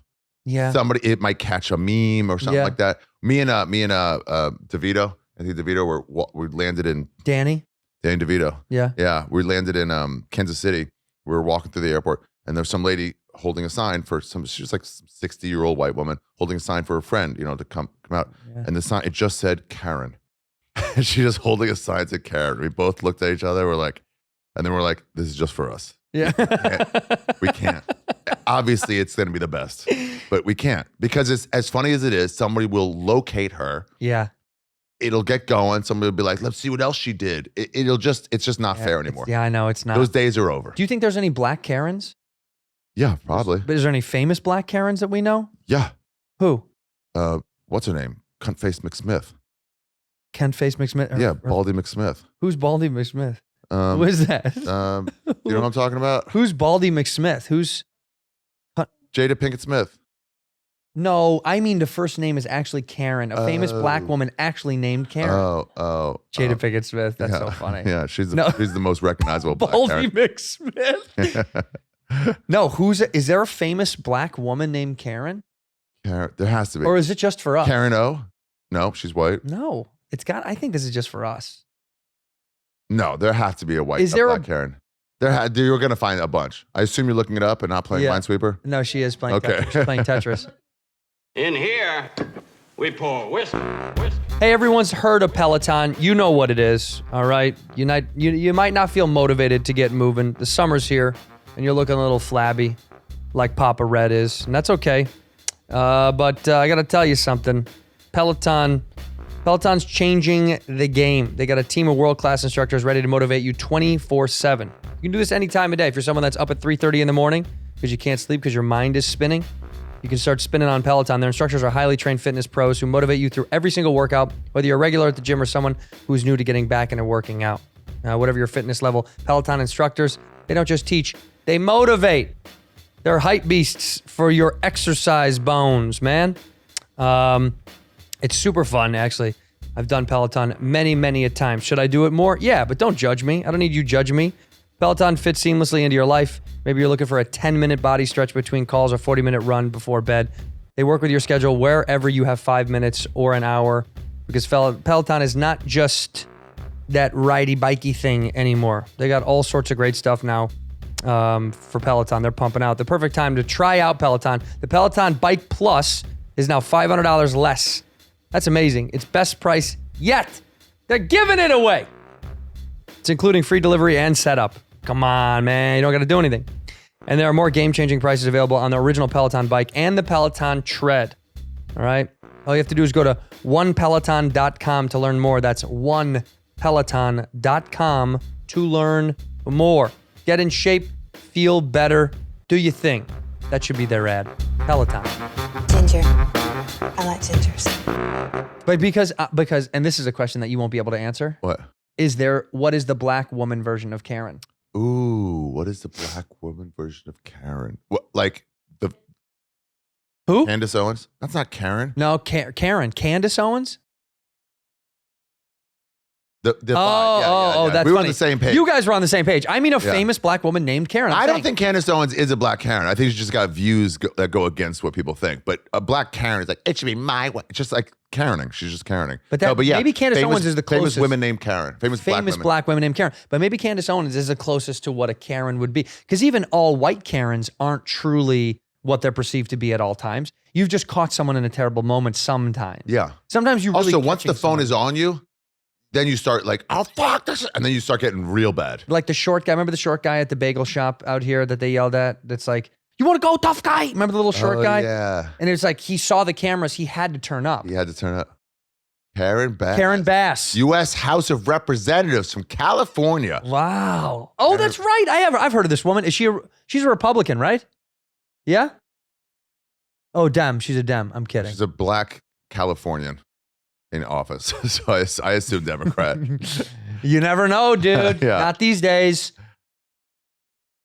Yeah. Somebody, it might catch a meme or something Yeah. like that. Me and DeVito, I think DeVito, we landed in Danny DeVito. Yeah. Yeah, we landed in Kansas City. We were walking through the airport, and there's some lady holding a sign for she was like 60-year-old white woman holding a sign for a friend, to come out. Yeah. And the sign, it just said Karen. She just holding a sign to Karen. We both looked at each other. And then we're like, this is just for us. Yeah. We can't. Obviously, it's going to be the best, but we can't because it's as funny as it is. Somebody will locate her. Yeah. It'll get going. Somebody will be like, let's see what else she did. It's just not fair anymore. Yeah, I know it's not. Those days are over. Do you think there's any black Karens? Yeah, probably. But is there any famous black Karens that we know? Yeah. Who? What's her name? Cunt Face McSmith. Ken Face McSmith? Yeah, Baldy McSmith. Who's Baldy McSmith? Who is that? You know what I'm talking about? Who's Baldy McSmith? Who's? Jada Pinkett Smith. No, I mean the first name is actually Karen. A famous black woman actually named Karen. Oh. Jada Pinkett Smith. That's yeah. so funny. Yeah, she's No. the most recognizable black Baldy Karen. McSmith. No, is there a famous black woman named Karen? Karen, there has to be. Or is it just for us? Karen O? No, she's white. No, I think this is just for us. No, there has to be a white Is there black a- Karen. You're going to find a bunch. I assume you're looking it up and not playing Yeah. Minesweeper? No, she is playing Okay. Tetris. She's playing Tetris. In here, we pour whiskey. Hey, everyone's heard of Peloton. You know what it is, all right? You might not feel motivated to get moving. The summer's here, and you're looking a little flabby, like Papa Red is, and that's okay. But I got to tell you something. Peloton's changing the game. They got a team of world-class instructors ready to motivate you 24/7. You can do this any time of day. If you're someone that's up at 3:30 in the morning because you can't sleep because your mind is spinning, you can start spinning on Peloton. Their instructors are highly trained fitness pros who motivate you through every single workout, whether you're a regular at the gym or someone who's new to getting back into working out. Whatever your fitness level, Peloton instructors, they don't just teach, they motivate. They're hype beasts for your exercise bones, man. It's super fun, actually. I've done Peloton many, many a time. Should I do it more? Yeah, but don't judge me. I don't need you judging me. Peloton fits seamlessly into your life. Maybe you're looking for a 10-minute body stretch between calls or 40-minute run before bed. They work with your schedule wherever you have 5 minutes or an hour because Peloton is not just that ridey-bikey thing anymore. They got all sorts of great stuff now for Peloton. They're pumping out. The perfect time to try out Peloton. The Peloton Bike Plus is now $500 less. That's amazing. It's best price yet. They're giving it away. It's including free delivery and setup. Come on, man. You don't got to do anything. And there are more game-changing prices available on the original Peloton Bike and the Peloton Tread. All right? All you have to do is go to onepeloton.com to learn more. That's onepeloton.com to learn more. Get in shape, feel better, do your thing. That should be their ad. Peloton. Ginger. I like gingers. But because, and this is a question that you won't be able to answer. What? What is the black woman version of Karen? Ooh, what is the black woman version of Karen? What, like the Who? Candace Owens? That's not Karen. No, Karen. Candace Owens? The vibe. Yeah. That's we were funny. on the same page. You guys were on the same page. I mean, a famous black woman named Karen. I don't think Candace Owens is a black Karen. I think she's just got views that go against what people think. But a black Karen is like, it should be my way. It's just like Karening. She's just Karening. But maybe Candace Owens is the closest. Famous women named Karen. Famous black women named Karen. But maybe Candace Owens is the closest to what a Karen would be. Because even all white Karens aren't truly what they're perceived to be at all times. You've just caught someone in a terrible moment sometimes. Yeah. Sometimes you really also, once the phone someone. is on you, then you start like, oh, fuck this. And then you start getting real bad. Like the short guy. Remember the short guy at the bagel shop out here that they yelled at? That's like, you want to go, tough guy? Remember the little short guy? Yeah. And it's like, he saw the cameras. He had to turn up. He had to turn up. Karen Bass. U.S. House of Representatives from California. Wow. Oh, that's right. I've heard of this woman. She's a Republican, right? Yeah? Oh, Dem. She's a Dem. I'm kidding. She's a black Californian in office. So I assume Democrat. You never know, dude. Yeah. Not these days.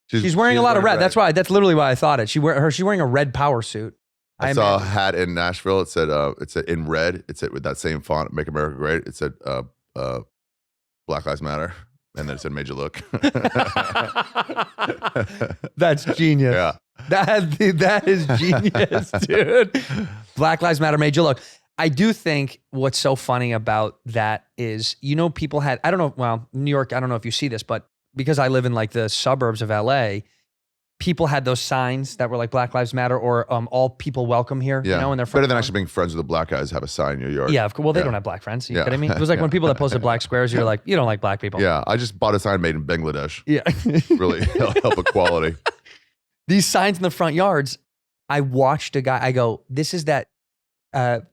She's wearing a lot of red. That's literally why I thought it. She's wearing a red power suit. I saw a hat in Nashville. It said in red. It said with that same font, "Make America Great." It said Black Lives Matter, and then it said "Made you look." That's genius. Yeah, that is genius, dude. Black Lives Matter made you look. I do think what's so funny about that is, people had, I don't know, well, New York, I don't know if you see this, but because I live in like the suburbs of LA, people had those signs that were like Black Lives Matter or all people welcome here, yeah. And they're better than actually being friends with the black guys. Have a sign in your yard. Yeah, well, they don't have black friends. You know what I mean? It was like when people that posted black squares, you're like, you don't like black people. Yeah, I just bought a sign made in Bangladesh. Yeah. Really help equality. These signs in the front yards, I watched a guy, I go, this is that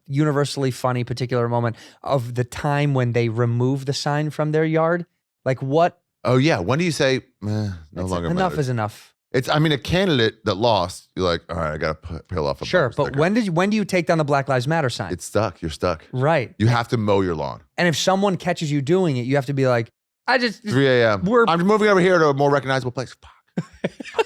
universally funny particular moment of the time when they remove the sign from their yard. Like what? Oh yeah. When do you say no longer enough matters? is enough? It's, I mean, a candidate that lost, you're like, all right, I got to peel off a sure, bumper but sticker. when do you take down the Black Lives Matter sign? It's stuck. You're stuck. Right. You have to mow your lawn. And if someone catches you doing it, you have to be like, 3 a.m. I'm moving over here to a more recognizable place. Fuck.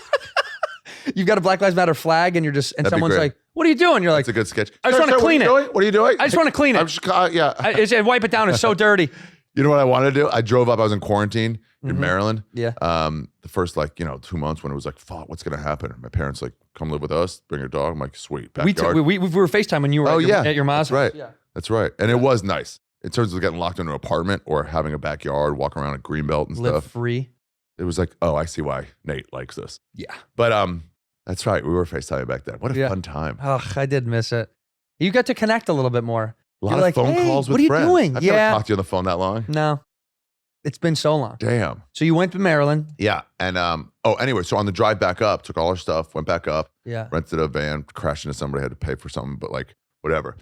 You've got a Black Lives Matter flag and you're just, and That'd be someone's great. like, what are you doing? You're like, It's a good sketch. I just want to clean it. What are you doing? I just want to clean it. I'm just, yeah. Wipe it down. It's so dirty. You know what I wanted to do? I drove up. I was in quarantine in Maryland. Yeah. The first 2 months when it was like, fuck, what's going to happen? My parents like, come live with us, bring your dog. I'm like, sweet. We Backyard. were FaceTime when you were at your mom's. That's right. Yeah. That's right. And it was nice. In terms of getting locked into an apartment or having a backyard, walking around a greenbelt and Live stuff. free. It was like, oh, I see why Nate likes this. Yeah. But that's right. We were FaceTiming back then. What a Yeah. fun time. Oh, I did miss it. You got to connect a little bit more. A lot You're of like, phone hey, calls with what are you friends. doing? I've Yeah. never talked to you on the phone that long. No. It's been so long. Damn. So you went to Maryland. Yeah. And anyway, so on the drive back up, took all our stuff, went back up, Yeah. rented a van, crashed into somebody, had to pay for something, but like whatever.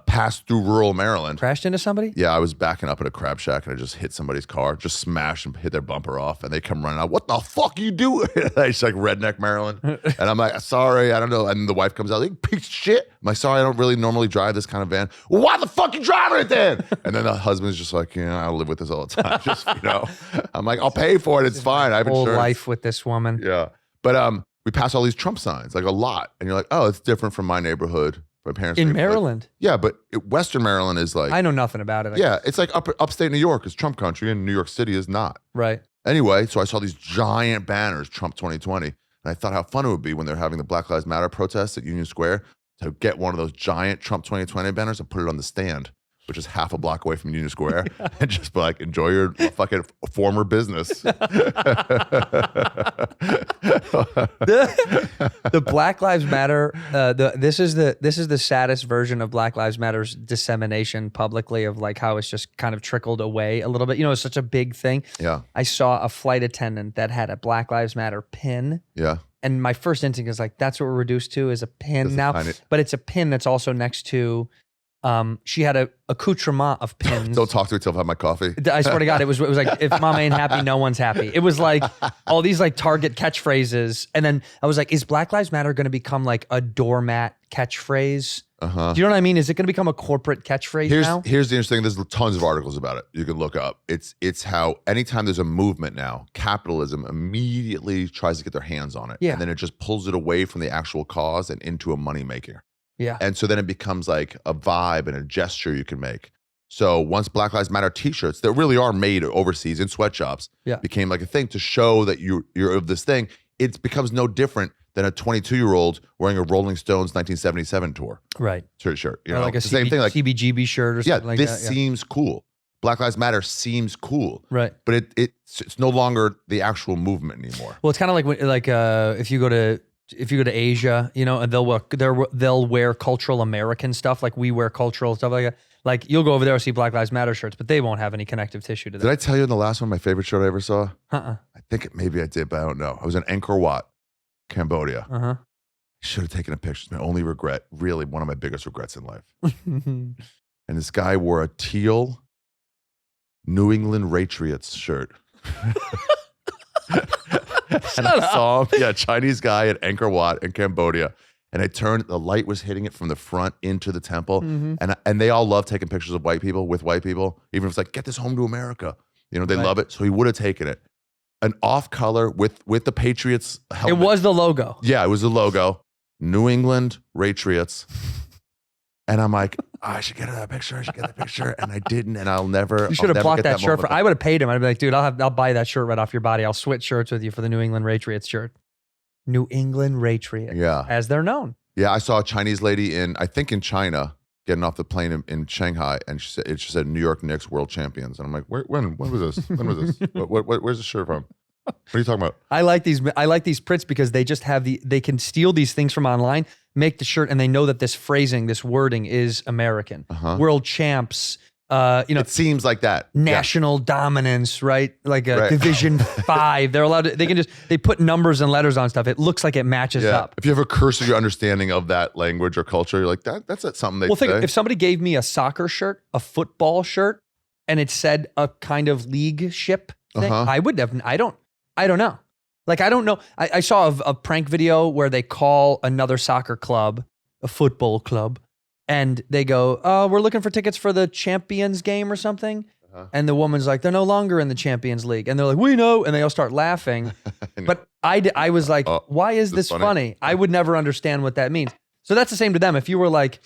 Passed through rural Maryland. Crashed into somebody? Yeah, I was backing up at a crab shack and I just hit somebody's car, just smashed and hit their bumper off, and they come running out. What the fuck you doing? It's like redneck Maryland, and I'm like, sorry, I don't know. And the wife comes out, like, piece of shit. I'm like, sorry, I don't really normally drive this kind of van. Well, why the fuck you driving it then? And then the husband's just like, I live with this all the time. Just I'm like, I'll pay for it. It's fine. I have Whole insurance. life with this woman. Yeah, but we pass all these Trump signs, like a lot, and you're like, oh, it's different from my neighborhood. My parents In neighborhood. Maryland? Yeah, but Western Maryland is like, I know nothing about it. yeah, it's like upstate New York is Trump country and New York City is not. Right. Anyway, so I saw these giant banners, Trump 2020, and I thought how fun it would be when they're having the Black Lives Matter protests at Union Square to get one of those giant Trump 2020 banners and put it on the stand, which is half a block away from Union Square, and just be like, enjoy your fucking former business. The Black Lives Matter. This is the saddest version of Black Lives Matter's dissemination publicly of like how it's just kind of trickled away a little bit. It's such a big thing. Yeah. I saw a flight attendant that had a Black Lives Matter pin. Yeah. And my first instinct is like, that's what we're reduced to is a pin That's now. tiny. But it's a pin that's also next to. She had a accoutrement of pins. Don't talk to me till I've had my coffee. I swear to God, it was like, if mama ain't happy, no one's happy. It was like all these like Target catchphrases. And then I was like, is Black Lives Matter going to become like a doormat catchphrase? Uh-huh. Do you know what I mean? Is it going to become a corporate catchphrase now? Here's the interesting thing. There's tons of articles about it. You can look up. It's how anytime there's a movement now, capitalism immediately tries to get their hands on it. Yeah. And then it just pulls it away from the actual cause and into a moneymaker. Yeah. And so then it becomes like a vibe and a gesture you can make. So once Black Lives Matter t-shirts that really are made overseas in sweatshops became like a thing to show that you're of this thing, it becomes no different than a 22-year-old wearing a Rolling Stones 1977 tour shirt. You or know, like a the same thing, like CBGB shirt or something like that. This seems cool. Black Lives Matter seems cool, right? But it's no longer the actual movement anymore. Well, it's kind of like if you go to Asia, you know, and they'll wear cultural American stuff like we wear cultural stuff like that. Like you'll go over there and see Black Lives Matter shirts, but they won't have any connective tissue to that. Did I tell you in the last one my favorite shirt I ever saw? I think maybe I did, but I don't know. I was in Angkor Wat, Cambodia. Uh-huh. Should have taken a picture. It's my only regret, really one of my biggest regrets in life. And this guy wore a teal New England Patriots shirt. And I saw him, Chinese guy at Angkor Wat in Cambodia. And I turned, the light was hitting it from the front into the temple. And they all love taking pictures of white people with white people. Even if it's like, get this home to America. You know, they love it. So he would have taken it. An off color with the Patriots helmet. It was the logo. Yeah, it was the logo. New England Patriots. And I'm like, I should get that picture. And I didn't, and I'll never. You should have blocked that shirt moment. I would have paid him. I'd be like, dude, I'll buy that shirt right off your body. I'll switch shirts with you for the New England Patriots shirt. New England Patriots. Yeah. As they're known. Yeah, I saw a Chinese lady in China getting off the plane in Shanghai, and she said New York Knicks world champions. And I'm like, when was this? When was this? Where's the shirt from? What are you talking about? I like these prints because they just have they can steal these things from online, make the shirt, and they know that this phrasing, this wording is American. World champs, it seems like that. National dominance, right? Like a Division 5. They're allowed to, they put numbers and letters on stuff. It looks like it matches up. If you have a cursory understanding of that language or culture, you're like, that's something they say. Think if somebody gave me a soccer shirt, a football shirt, and it said a kind of league ship thing, I would have, I don't know. Like, I don't know. I saw a prank video where they call another soccer club, a football club, and they go, we're looking for tickets for the Champions game or something. And the woman's like, they're no longer in the Champions League. And they're like, we know. And they all start laughing. But I was like, why is this funny? I would never understand what that means. So that's the same to them. If you were like,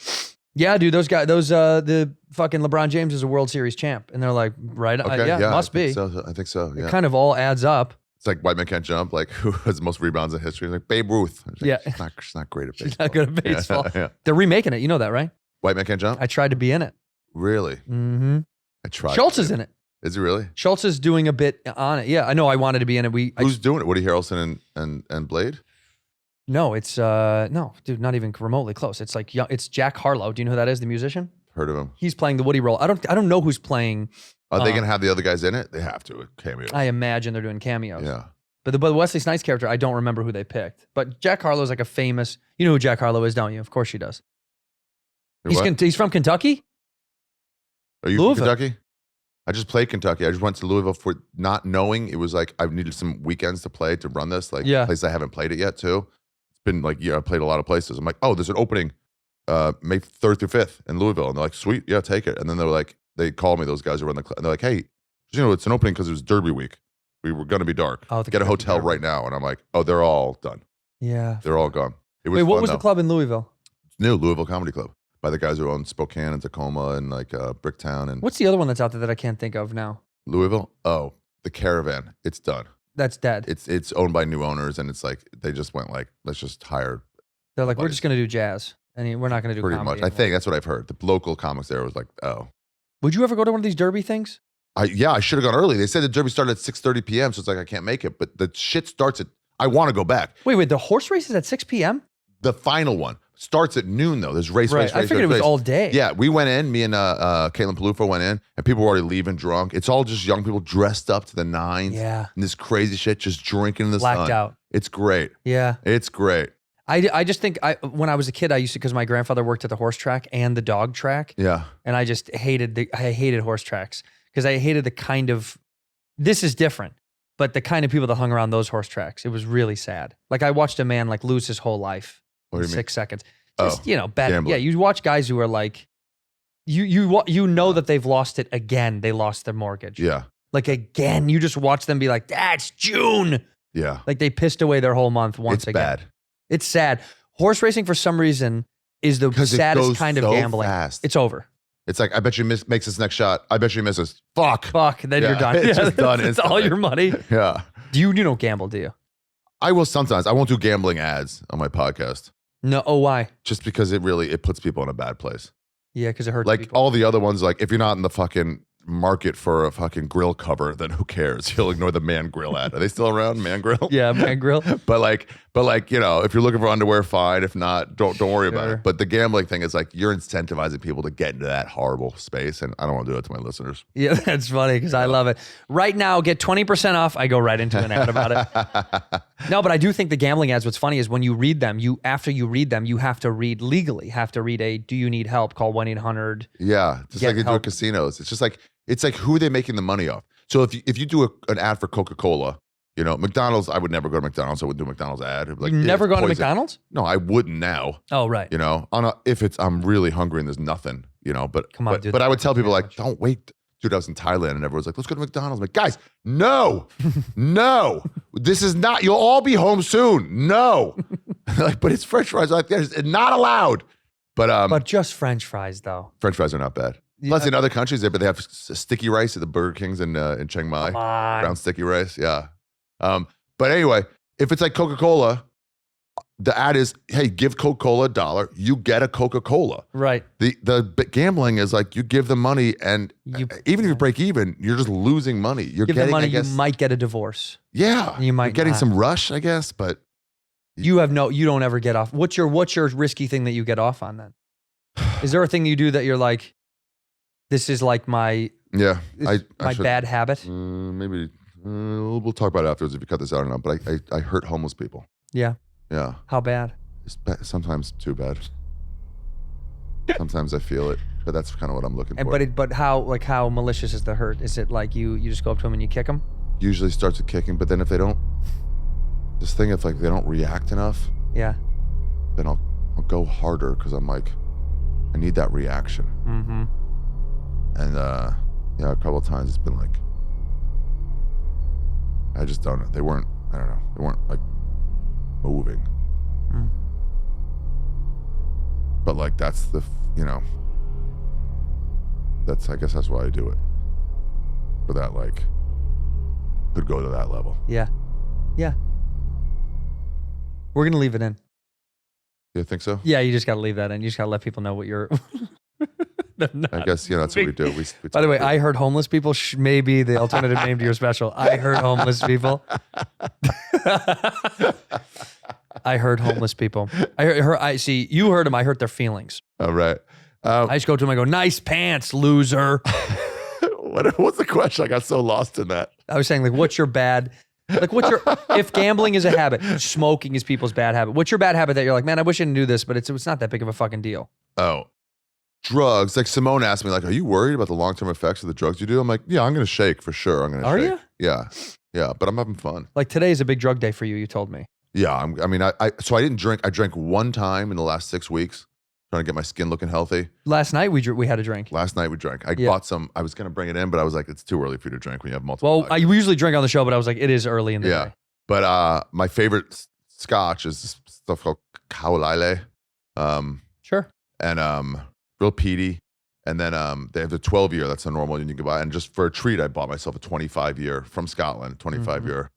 yeah, dude, the fucking LeBron James is a World Series champ. And they're like, right? Okay, must be. I think so. Yeah. It kind of all adds up. It's like White Man Can't Jump. Like, who has the most rebounds in history? Like Babe Ruth. Like, she's not great at baseball. She's not good at baseball. Yeah. They're remaking it. You know that, right? White Man Can't Jump? I tried to be in it. Really? Mm-hmm. I tried. Schultz is in it. Is he really? Schultz is doing a bit on it. Yeah, I know. I wanted to be in it. Who's doing it? Woody Harrelson and Blade? No, it's no, dude, not even remotely close. It's like it's Jack Harlow. Do you know who that is? The musician? Heard of him. He's playing the Woody role. I don't know who's playing. Are they gonna have the other guys in it? They have to cameos. I imagine they're doing cameos. Yeah. But the Wesley Snipes character, I don't remember who they picked. But Jack Harlow's like a famous. You know who Jack Harlow is, don't you? Of course she does. He's from Kentucky. Are you from Kentucky? I just played Kentucky. I just went to Louisville for not knowing. It was like I needed some weekends to play to run this. Like place I haven't played it yet too. It's been like I played a lot of places. I'm like, oh, there's an opening May 3rd through 5th in Louisville. And they're like, sweet, yeah, take it. And then they called me, those guys who run the club, and they're like, hey, it's an opening because it was Derby week. We were going to be dark. Oh, get a hotel right now. And I'm like, oh, they're all done. Yeah. They're all gone. It was Wait, what fun, was the club in Louisville? It's new, Louisville Comedy Club, by the guys who own Spokane and Tacoma and like Bricktown. And what's the other one that's out there that I can't think of now? Louisville? Oh, the Caravan. It's done. That's dead. It's owned by new owners, and it's like they just went like, let's just hire. They're like, we're just going to do jazz. And we're not going to do pretty comedy much. I think that's what I've heard. The local comics there was like, oh. Would you ever go to one of these Derby things? I should have gone early. They said the Derby started at 6:30 p.m., so it's like I can't make it. But the shit starts at. I want to go back. Wait, the horse race is at 6 p.m.? The final one starts at noon though. There's race. I figured it was all day. Yeah, we went in. Me and Caitlin Palufo went in, and people were already leaving drunk. It's all just young people dressed up to the nines. Yeah, and this crazy shit, just drinking in the blacked sun. out. It's great. Yeah, it's great. I just think when I was a kid, I used to, because my grandfather worked at the horse track and the dog track. Yeah, and I just hated horse tracks because I hated the kind of, this is different, but the kind of people that hung around those horse tracks. It was really sad. Like I watched a man like lose his whole life in 6 seconds. Just, bad. Gambling. Yeah, you watch guys who are like, you know that they've lost it again. They lost their mortgage. Yeah. Like again, you just watch them be like, that's June. Yeah. Like they pissed away their whole month once again. It's bad. It's sad. Horse racing for some reason is the saddest kind of gambling. Fast. It's over. It's like, I bet you makes this next shot. I bet you misses. Fuck. Then Yeah, you're done. it's just done It's all instantly. your money. Yeah. You don't gamble, do you? I will sometimes. I won't do gambling ads on my podcast No. Oh, why? just because it puts people in a bad place. Yeah, because it hurts Like people. all the other ones, like if you're not in the fucking market for a fucking grill cover, then who cares? You'll ignore the Man Grill ad. Are they still around? Man Grill? Yeah, Man Grill. But like, you know, if you're looking for underwear, fine. If not, don't worry about Sure. it. But the gambling thing is like you're incentivizing people to get into that horrible space, and I don't want to do that to my listeners. Yeah, that's funny because I love it. Right now, get 20% off. I go right into an ad about it. No, but I do think the gambling ads, what's funny is when you read them, after you read them, you have to read legally, do you need help? Call 1-800. Yeah, just Get like they do help. at casinos. It's just like who are they making the money off? So if you do an ad for Coca-Cola, you know, McDonald's, I would never go to McDonald's. I wouldn't do McDonald's ad. It'd be like, You never it's gone to poison. McDonald's? No, I wouldn't now. Oh, right. You know, if I'm really hungry and there's nothing, you know, but Come on, but, dude, but I would that's tell people too like, much. don't wait. Dude, I was in Thailand and everyone's like, let's go to McDonald's. I'm like, guys, no, no, this is not, you'll all be home soon. No. Like, but it's French fries like that. It's not allowed. But just French fries, though. French fries are not bad. Yeah. Plus in other countries, they have sticky rice at the Burger Kings in Chiang Mai. Come on. Brown sticky rice. Yeah. But anyway, if it's like Coca-Cola, the ad is, hey, give Coca-Cola $1, you get a Coca-Cola. Right. The gambling is like you give them money, and You- even if you break even, you're just losing money. You're Give getting, them money, I guess, you might get a divorce. yeah, you might you're getting not. some rush, I guess. But You don't ever get off. What's your risky thing that you get off on then? Is there a thing you do that you're like, this is like my yeah, my should- bad habit? Maybe we'll talk about it afterwards if you cut this out or not. But I hurt homeless people. Yeah. Yeah, How bad? sometimes too bad. Sometimes I feel it, but that's kind of what I'm looking And for. but how malicious is the hurt? Is it like you just go up to them and you kick them? Usually starts with kicking, but then if they don't, this thing, if like they don't react enough, Yeah. then I'll go harder because I'm like, I need that reaction. Mm-hmm. And yeah, a couple of times it's been like, I just don't know. They weren't like moving. Mm. But like that's I guess that's why I do it. For that, like, could go to that level. Yeah. Yeah. We're gonna leave it in. You think so? Yeah, you just gotta leave that in. You just gotta let people know what you're. I guess that's what we do. We By the way, talk- I heard homeless people may be the alternative name to your special. I heard homeless people. I heard homeless people. I see. You heard them. I hurt their feelings. All right. I just go to them. I go, nice pants, loser. What's the question? I got so lost in that. I was saying, like, what's your bad? Like, if gambling is a habit, smoking is people's bad habit. What's your bad habit that you're like, man, I wish I didn't do this, but it's not that big of a fucking deal. Oh, drugs. Like Simone asked me, like, are you worried about the long-term effects of the drugs you do? I'm like, yeah, I'm going to shake for sure. I'm going to Are shake. you? Yeah. Yeah. But I'm having fun. Like today is a big drug day for you. You told me. Yeah. So I didn't drink. I drank one time in the last 6 weeks, trying to get my skin looking healthy. Last night we had a drink. Last night we drank. I Yeah. bought some. I was going to bring it in, but I was like, it's too early for you to drink when you have multiple. Well, I usually drink on the show, but I was like, it is early in the Yeah. day. But my favorite scotch is this stuff called Kaolale. Sure. And real peaty. And then they have the 12-year. That's a normal you can buy. And just for a treat, I bought myself a 25-year from Scotland, 25-year.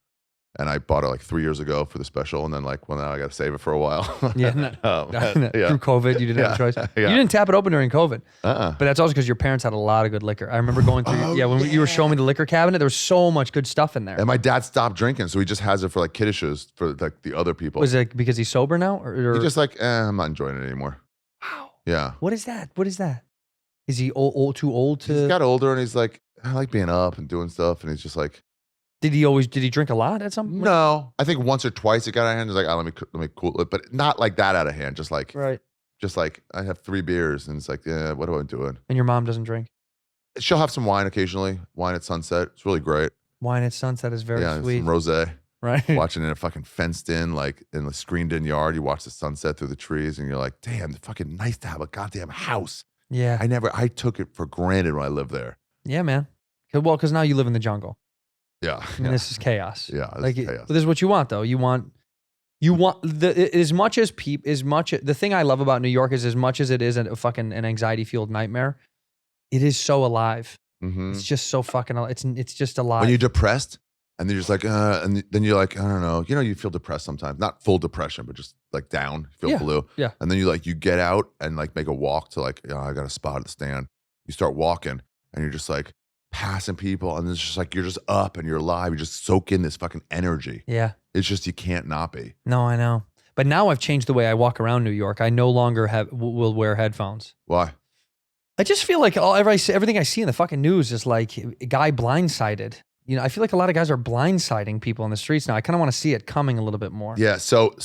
And I bought it like 3 years ago for the special. And then like, well, now I got to save it for a while. Yeah. Through COVID, you didn't have a choice. Yeah. You didn't tap it open during COVID. Uh-uh. But that's also because your parents had a lot of good liquor. I remember going through, when you were showing me the liquor cabinet, there was so much good stuff in there. And my dad stopped drinking, so he just has it for like kiddishes for like the other people. Was it because he's sober now? Or He just like, I'm not enjoying it anymore. wow. Yeah. What is that? What is that? Is he too old to? He's got older and he's like, I like being up and doing stuff. And he's just like, Did he drink a lot at some point? no. I think once or twice it got out of hand. He's like, let me cool it. But not like that out of hand. Just like, Right. I have 3 beers. And it's like, yeah, what am I doing? And your mom doesn't drink? She'll have some wine occasionally. Wine at sunset. It's really great. Wine at sunset is very Yeah, sweet. some rosé. Right? Watching in a fucking fenced in, like in the screened in yard. You watch the sunset through the trees and you're like, damn, it's fucking nice to have a goddamn house. Yeah. I took it for granted when I lived there. Yeah, man. Well, because now you live in the jungle. Yeah. I mean, this is chaos. Yeah, this Like, is chaos. But this is what you want, though. You want as much the thing I love about New York is as much as it is a fucking an anxiety fueled nightmare. It is so alive. Mm-hmm. It's just so fucking. It's just alive. When you're depressed and you're just like, and then you're like, I don't know. You know, you feel depressed sometimes. Not full depression, but just like down. You feel blue. Yeah. And then you get out and like make a walk to like, I got a spot at the stand. You start walking and you're just like passing people. And it's just like, you're just up and you're alive. You just soak in this fucking energy. Yeah. It's just, you can't not be. No, I know. But now I've changed the way I walk around New York. I no longer will wear headphones. Why? I just feel like everything I see in the fucking news is like a guy blindsided. You know, I feel like a lot of guys are blindsiding people in the streets now. I kind of want to see it coming a little bit more. Yeah. So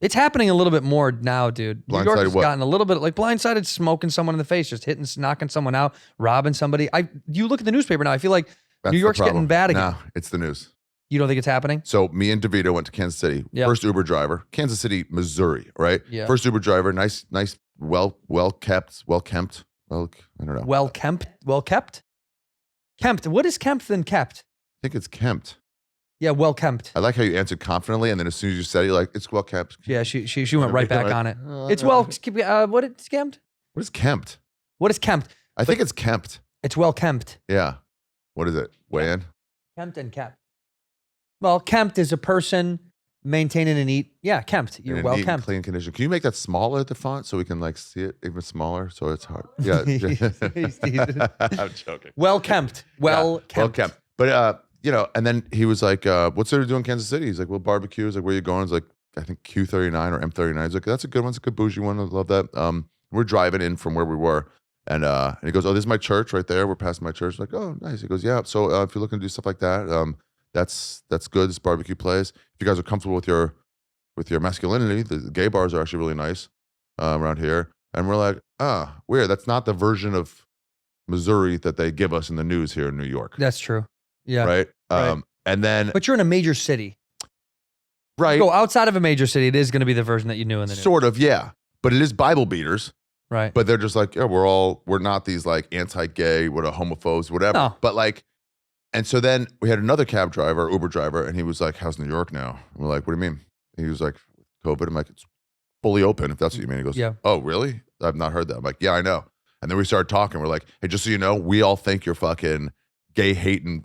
it's happening a little bit more now, dude. New York has what? gotten a little bit like blindsided, smoking someone in the face, just knocking someone out, robbing somebody. You look at the newspaper now. I feel like that's New York's getting bad again. No, it's the news. You don't think it's happening? So me and DeVito went to Kansas City. Yep. First Uber driver, Kansas City, Missouri, right? Yeah. First Uber driver, nice, well kept. Well, I don't know. Well kept? Kempt. What is kempt than kept? I think it's Kempt. Yeah, well kept. I like how you answered confidently, and then as soon as you said it, you're like, it's well kept. Yeah, she went right back on it. It's what is kempt? What is Kempt? What is kempt? I think it's Kempt. It's well kempt. Yeah. What is it? Weigh in? Kempt and kept. Well, kempt is a person maintaining a neat. Yeah, kempt. You're In a well neat and kempt. clean condition. Can you make that smaller at the font so we can like see it even smaller? So it's hard. Yeah. I'm joking. Well kempt. Well Well kempt. kept. But and then he was like, what's there to do in Kansas City? He's like, well, barbecue. He's like, where you going? He's like, I think Q39 or M39. He's like, that's a good one. It's a good bougie one. I love that. We're driving in from where we were. And he goes, oh, this is my church right there. We're passing my church. Like, oh, nice. He goes, yeah. So if you're looking to do stuff like that, that's good. This barbecue place. If you guys are comfortable with your masculinity, the gay bars are actually really nice around here. And we're like, weird. That's not the version of Missouri that they give us in the news here in New York. That's true. Yeah. Right. Right. And then, But you're in a major city. right. Go outside of a major city, it is going to be the version that you knew in the news. Sort of, yeah. But it is Bible beaters. Right. But they're just like, yeah, we're not these like anti-gay, homophobes, whatever. No. But like, and so then we had another cab driver, Uber driver, and he was like, how's New York now? And we're like, what do you mean? And he was like, COVID. I'm like, it's fully open, if that's what you mean. He goes, Yeah. oh, really? I've not heard that. I'm like, yeah, I know. And then we started talking. We're like, hey, just so you know, we all think you're fucking gay hating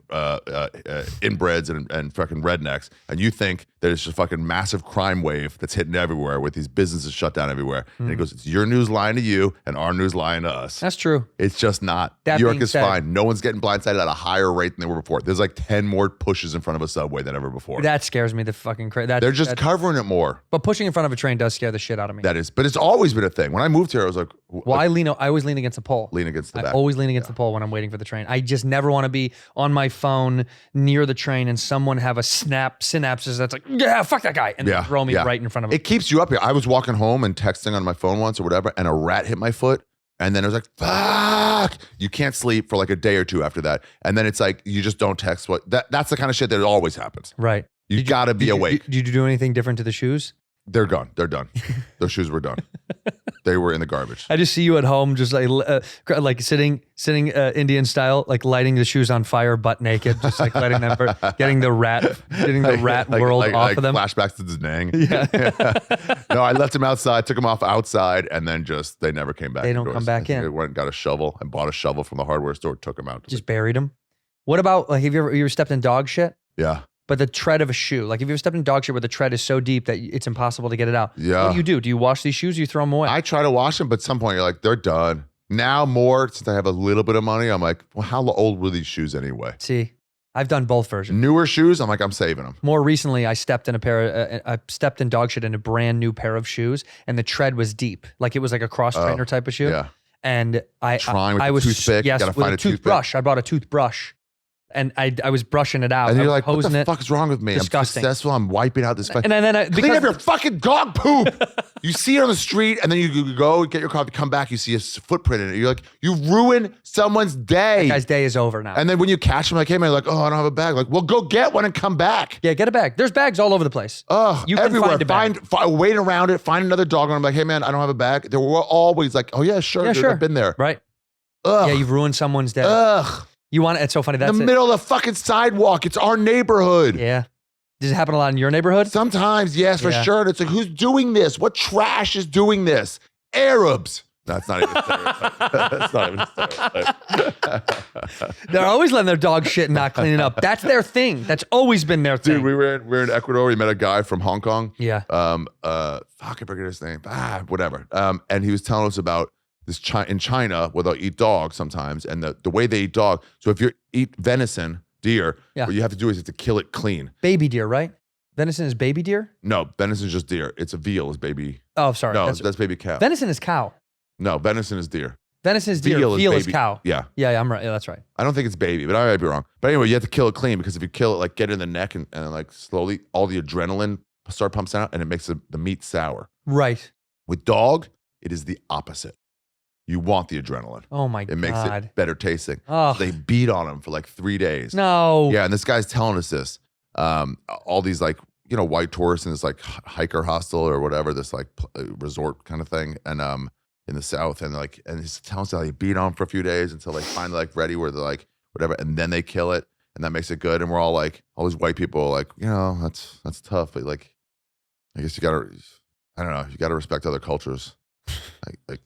inbreds and fucking rednecks, and you think that it's just a fucking massive crime wave that's hitting everywhere with these businesses shut down everywhere. And he goes, it's your news lying to you and our news lying to us. That's true. It's just not. That New York being is said- fine. No one's getting blindsided at a higher rate than they were before. There's like 10 more pushes in front of a subway than ever before. That scares me the fucking crazy. They're just covering it more. But pushing in front of a train does scare the shit out of me. That is, but it's always been a thing. When I moved here, I was like, Well, I always lean against the pole. lean against the I back. always lean against the pole when I'm waiting for the train. I just never want to be on my phone near the train and someone have a synapses that's like, yeah, fuck that guy, and then throw me right in front of him. It keeps you up here. I was walking home and texting on my phone once or whatever, and a rat hit my foot. And then it was like, fuck. You can't sleep for like a day or two after that. And then it's like, you just don't text. That's the kind of shit that always happens. Right. You gotta be awake. Did you do anything different to the shoes? They're gone. They're done. Those shoes were done. They were in the garbage. I just see you at home, just like sitting Indian style, like lighting the shoes on fire, butt naked, just like letting them, getting the rat world off of them. Flashbacks to Denang. Yeah. No, I left them outside, took them off outside, and then they never came back. They don't indoors. come back I think in. I went and got a shovel and bought a shovel from the hardware store, took them out. Just buried them. What about like have you ever stepped in dog shit? Yeah. But the tread of a shoe, like if you ever stepped in dog shit where the tread is so deep that it's impossible to get it out. Yeah. What do? Do you wash these shoes or you throw them away? I try to wash them, but at some point you're like, they're done. Now more, since I have a little bit of money, I'm like, well, how old were these shoes anyway? See, I've done both versions. Newer shoes, I'm like, I'm saving them. More recently, I stepped in I stepped in dog shit in a brand new pair of shoes, and the tread was deep, like it was like a cross trainer type of shoe. Yeah. And I with the toothpick, yes, gotta with find a a toothpick. toothbrush. I brought a toothbrush, and I was brushing it out. And I you're was like, what hosing the it. fuck is wrong with me? Disgusting. I'm successful. I'm wiping out this fucking. And then Clean because up your fucking dog poop. You see it on the street, and then you go get your coffee, come back, you see a footprint in it. You're like, you ruined someone's day. that guy's day is over now. And then when you catch them, like, hey man, like, oh, I don't have a bag. Like, well, go get one and come back. Yeah, get a bag. There's bags all over the place. Oh, You can everywhere. find a bag. Wait around it. Find another dog, and I'm like, hey man, I don't have a bag. They were always like, oh yeah, sure, Yeah, dude, sure. I've been there. Right. Ugh. Yeah, you've ruined someone's day. Ugh. You want it's so funny. That's In the it. middle of the fucking sidewalk. It's our neighborhood. Yeah. Does it happen a lot in your neighborhood? Sometimes, yes, for Yeah. sure. And it's like, who's doing this? What trash is doing this? Arabs. That's not even a stereotype. That's not even a stereotype. They're always letting their dog shit and not cleaning up. That's their thing. That's always been their thing. Dude, we were in Ecuador. We met a guy from Hong Kong. Yeah. Fuck, I forget his name. Whatever. And he was telling us about this in China where they'll eat dog sometimes, and the way they eat dog. So if you eat venison, deer, what you have to do is you have to kill it clean. Baby deer, right? Venison is baby deer? No, venison is just deer. It's a veal is baby. Oh, sorry. No, that's baby cow. Venison is cow. No, venison is deer. Venison is deer. Veal is cow. Yeah. Yeah, I'm right. Yeah, that's right. I don't think it's baby, but I might be wrong. But anyway, you have to kill it clean because if you kill it, like get it in the neck and like slowly, all the adrenaline start pumps out and it makes the meat sour. Right. With dog, it is the opposite. You want the adrenaline. Oh my God. It makes it better tasting. Oh. So they beat on him for like 3 days. No. Yeah, and this guy's telling us this. All these like, white tourists in this like hiker hostel or whatever, this like resort kind of thing. And in the South, and he's telling us how they beat on for a few days until they finally like ready where they're like whatever, and then they kill it, and that makes it good. And we're all like, all these white people are like, that's tough, but like, I guess you gotta respect other cultures, like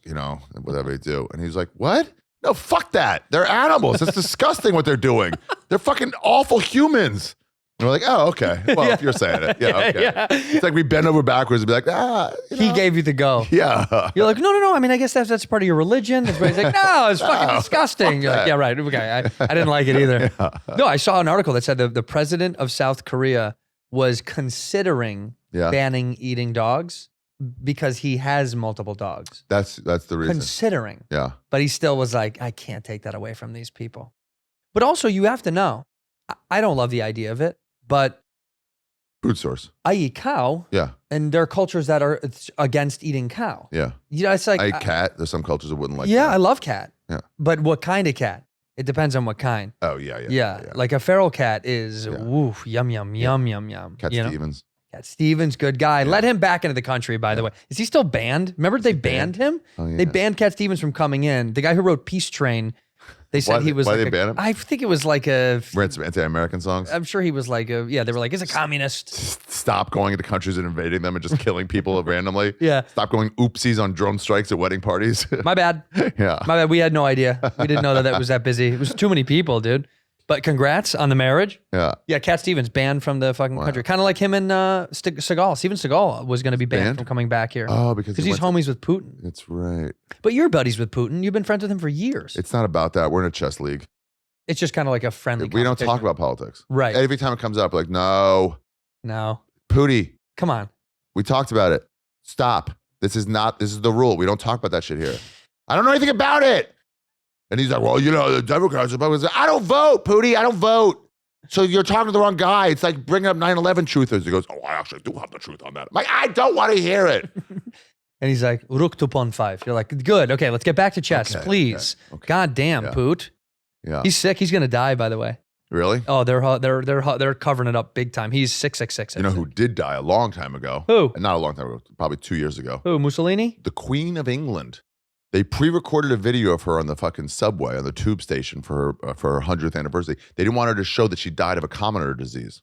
whatever they do. And he's like, what? No, fuck that. They're animals. It's disgusting what they're doing. They're fucking awful humans. And we're like, oh, okay. Well, if you're saying it. Yeah, okay. Yeah. It's like we bend over backwards and be like, He gave you the go. Yeah. You're like, no. I mean, I guess that's part of your religion. Everybody's like, no, it's fucking disgusting. You're like, yeah, right. Okay. I didn't like it either. Yeah. No, I saw an article that said the president of South Korea was considering banning eating dogs because he has multiple dogs. That's the reason. Considering. Yeah. But he still was like, I can't take that away from these people. But also, you have to know, I don't love the idea of it. But food source. I eat cow. Yeah. And there are cultures that are against eating cow. Yeah. It's like I eat cat. There's some cultures that wouldn't like Yeah, cat. I love cat. Yeah. But what kind of cat? It depends on what kind. Oh, yeah. Yeah. Like a feral cat is woof, yum, yum, yum, yum, yum. Cat Stevens. Cat Stevens, good guy. Let him back into the country, by the way. Is he still banned? Remember they banned him? Oh, yeah. They banned Cat Stevens from coming in. The guy who wrote Peace Train, they said he was why like they ban him? I think it was like a... Read some anti-American songs? I'm sure he was like they were like, he's a communist. Stop going into countries and invading them and just killing people randomly. Yeah. Stop going oopsies on drone strikes at wedding parties. My bad. Yeah. My bad. We had no idea. We didn't know that was that busy. It was too many people, dude. But congrats on the marriage. Yeah. Yeah, Cat Stevens banned from the fucking country. Kind of like him and Seagal. Steven Seagal was going to be banned from coming back here. Oh, because he's homies with Putin. That's right. But you're buddies with Putin. You've been friends with him for years. It's not about that. We're in a chess league. It's just kind of like a friendly We don't talk competition. about politics. Right. Every time it comes up, like, no. No. Pootie. Come on. We talked about it. Stop. This is the rule. We don't talk about that shit here. I don't know anything about it. And he's like, well, the Democrats, Republicans. I don't vote, Pootie. I don't vote. So you're talking to the wrong guy. It's like bringing up 9/11 truthers. He goes, oh, I actually do have the truth on that. I'm like, I don't want to hear it. And he's like, Rook Tupon 5. You're like, good. Okay, let's get back to chess, please. Okay. God damn, Poot. Yeah. He's sick. He's going to die, by the way. Really? Oh, they're covering it up big time. He's 666. You know who did die a long time ago? Who? Not a long time ago, probably 2 years ago. Who, Mussolini? The Queen of England. They pre-recorded a video of her on the fucking subway, on the tube station for her 100th anniversary. They didn't want her to show that she died of a commoner disease.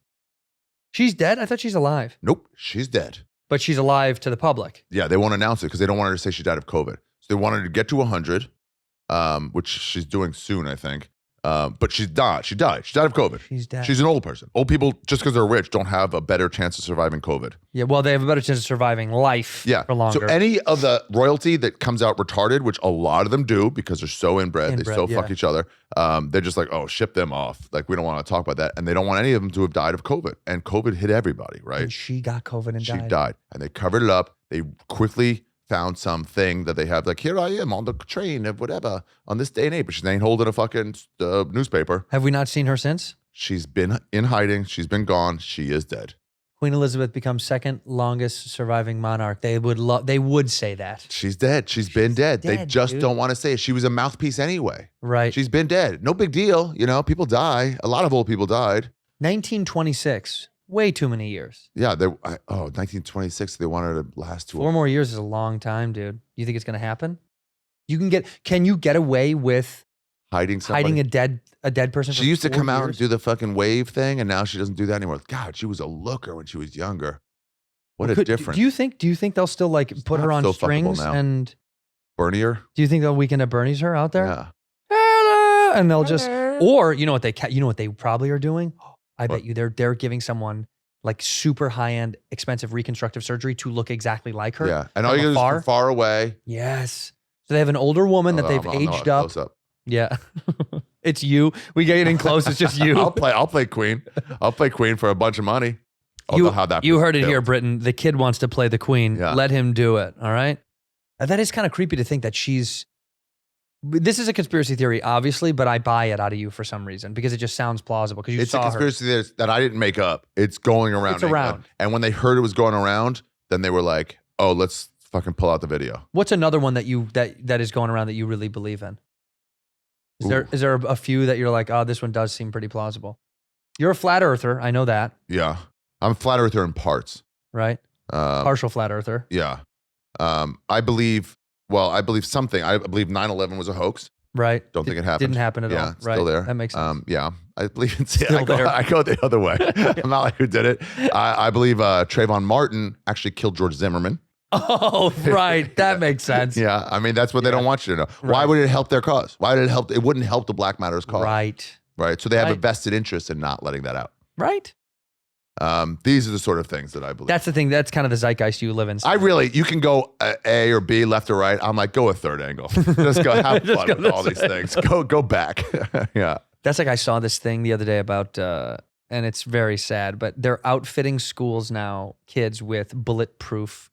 She's dead? I thought she's alive. Nope, she's dead. But she's alive to the public. Yeah, they won't announce it because they don't want her to say she died of COVID. So they wanted her to get to 100, which she's doing soon, I think. But she died. She died of COVID. She's dead. She's an old person. Old people, just because they're rich, don't have a better chance of surviving COVID. Yeah, well, they have a better chance of surviving life for longer. So any of the royalty that comes out retarded, which a lot of them do because they're so inbred, they so fuck each other, they're just like, oh, ship them off. Like, we don't want to talk about that. And they don't want any of them to have died of COVID. And COVID hit everybody, right? And she got COVID and she died. She died. And they covered it up. They quickly found something that they have, like, here I am on the train of whatever on this day and age, but she ain't holding a fucking newspaper. Have we not seen her since? She's been in hiding. She's been gone. She is dead. Queen Elizabeth becomes second longest surviving monarch. They would say that. She's dead. She's been dead. They just don't want to say it. She was a mouthpiece anyway. Right. She's been dead. No big deal. People die. A lot of old people died. 1926. Way too many years. Yeah. 1926. They wanted to last 4 more years is a long time, dude. You think it's going to happen? Can you get away with hiding somebody? Hiding a dead person? She used to come out and do the fucking wave thing, and now she doesn't do that anymore. God, she was a looker when she was younger. What a difference. Do you think they'll still like put her on strings and Bernier. Do you think the Weekend at Bernie's her out there? Yeah. Hello, and they'll just, or you know what they probably are doing? I bet you they're giving someone like super high end, expensive reconstructive surgery to look exactly like her. Yeah. And all you do is from far away. Yes. So they have an older woman that they've aged up. Close up. Yeah. It's you. We get in close. It's just you. I'll play Queen. I'll play Queen for a bunch of money. You heard it here, Britain. The kid wants to play the Queen. Yeah. Let him do it. All right. And that is kind of creepy to think that this is a conspiracy theory, obviously, but I buy it out of you for some reason because it just sounds plausible. Because It's a conspiracy theory that I didn't make up. It's going around. It's around. And when they heard it was going around, then they were like, "Oh, let's fucking pull out the video." What's another one that is going around that you really believe in? Is there a few that you're like, oh, this one does seem pretty plausible? You're a flat earther. I know that. Yeah, I'm a flat earther in parts. Right. Partial flat earther. Yeah. I believe something. I believe 9/11 was a hoax. Right. Don't think it happened. Didn't happen at all. Yeah, it's still there. That makes sense. Yeah, I believe it's Still there. I go the other way. I'm not like who did it. I believe Trayvon Martin actually killed George Zimmerman. Oh, right. That makes sense. Yeah, I mean that's what they don't want you to know. Why Right. would it help their cause? Why did it help? It wouldn't help the Black Matters cause. Right. Right. So they have a Right. vested interest in not letting that out. Right. These are the sort of things that I believe. That's the thing. That's kind of the zeitgeist you live in. You can go A or B, left or right. I'm like, go a third angle. Just go have Just fun go with this all these way. things. Go back. Yeah. That's like I saw this thing the other day about, and it's very sad, but they're outfitting schools now, kids with bulletproof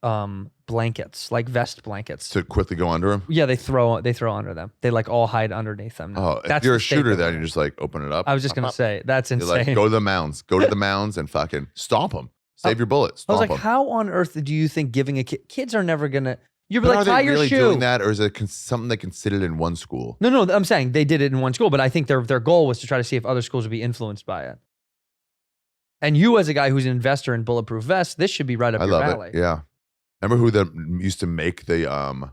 blankets, like vest blankets. To quickly go under them. Yeah, they throw under them. They like all hide underneath them. Now. Oh, if you're a shooter, then you just like open it up. I was just gonna say that's You're insane. like, go to the mounds. Go to the mounds and fucking stomp them. Save your bullets. I was Stomp like, them. how on earth do you think giving a kids are never gonna? You're But like, are they tie your really shoe. doing that, or is it something they considered in one school? No, I'm saying they did it in one school, but I think their goal was to try to see if other schools would be influenced by it. And you, as a guy who's an investor in bulletproof vests, this should be right up I your love alley. it. Yeah. Remember who used to make the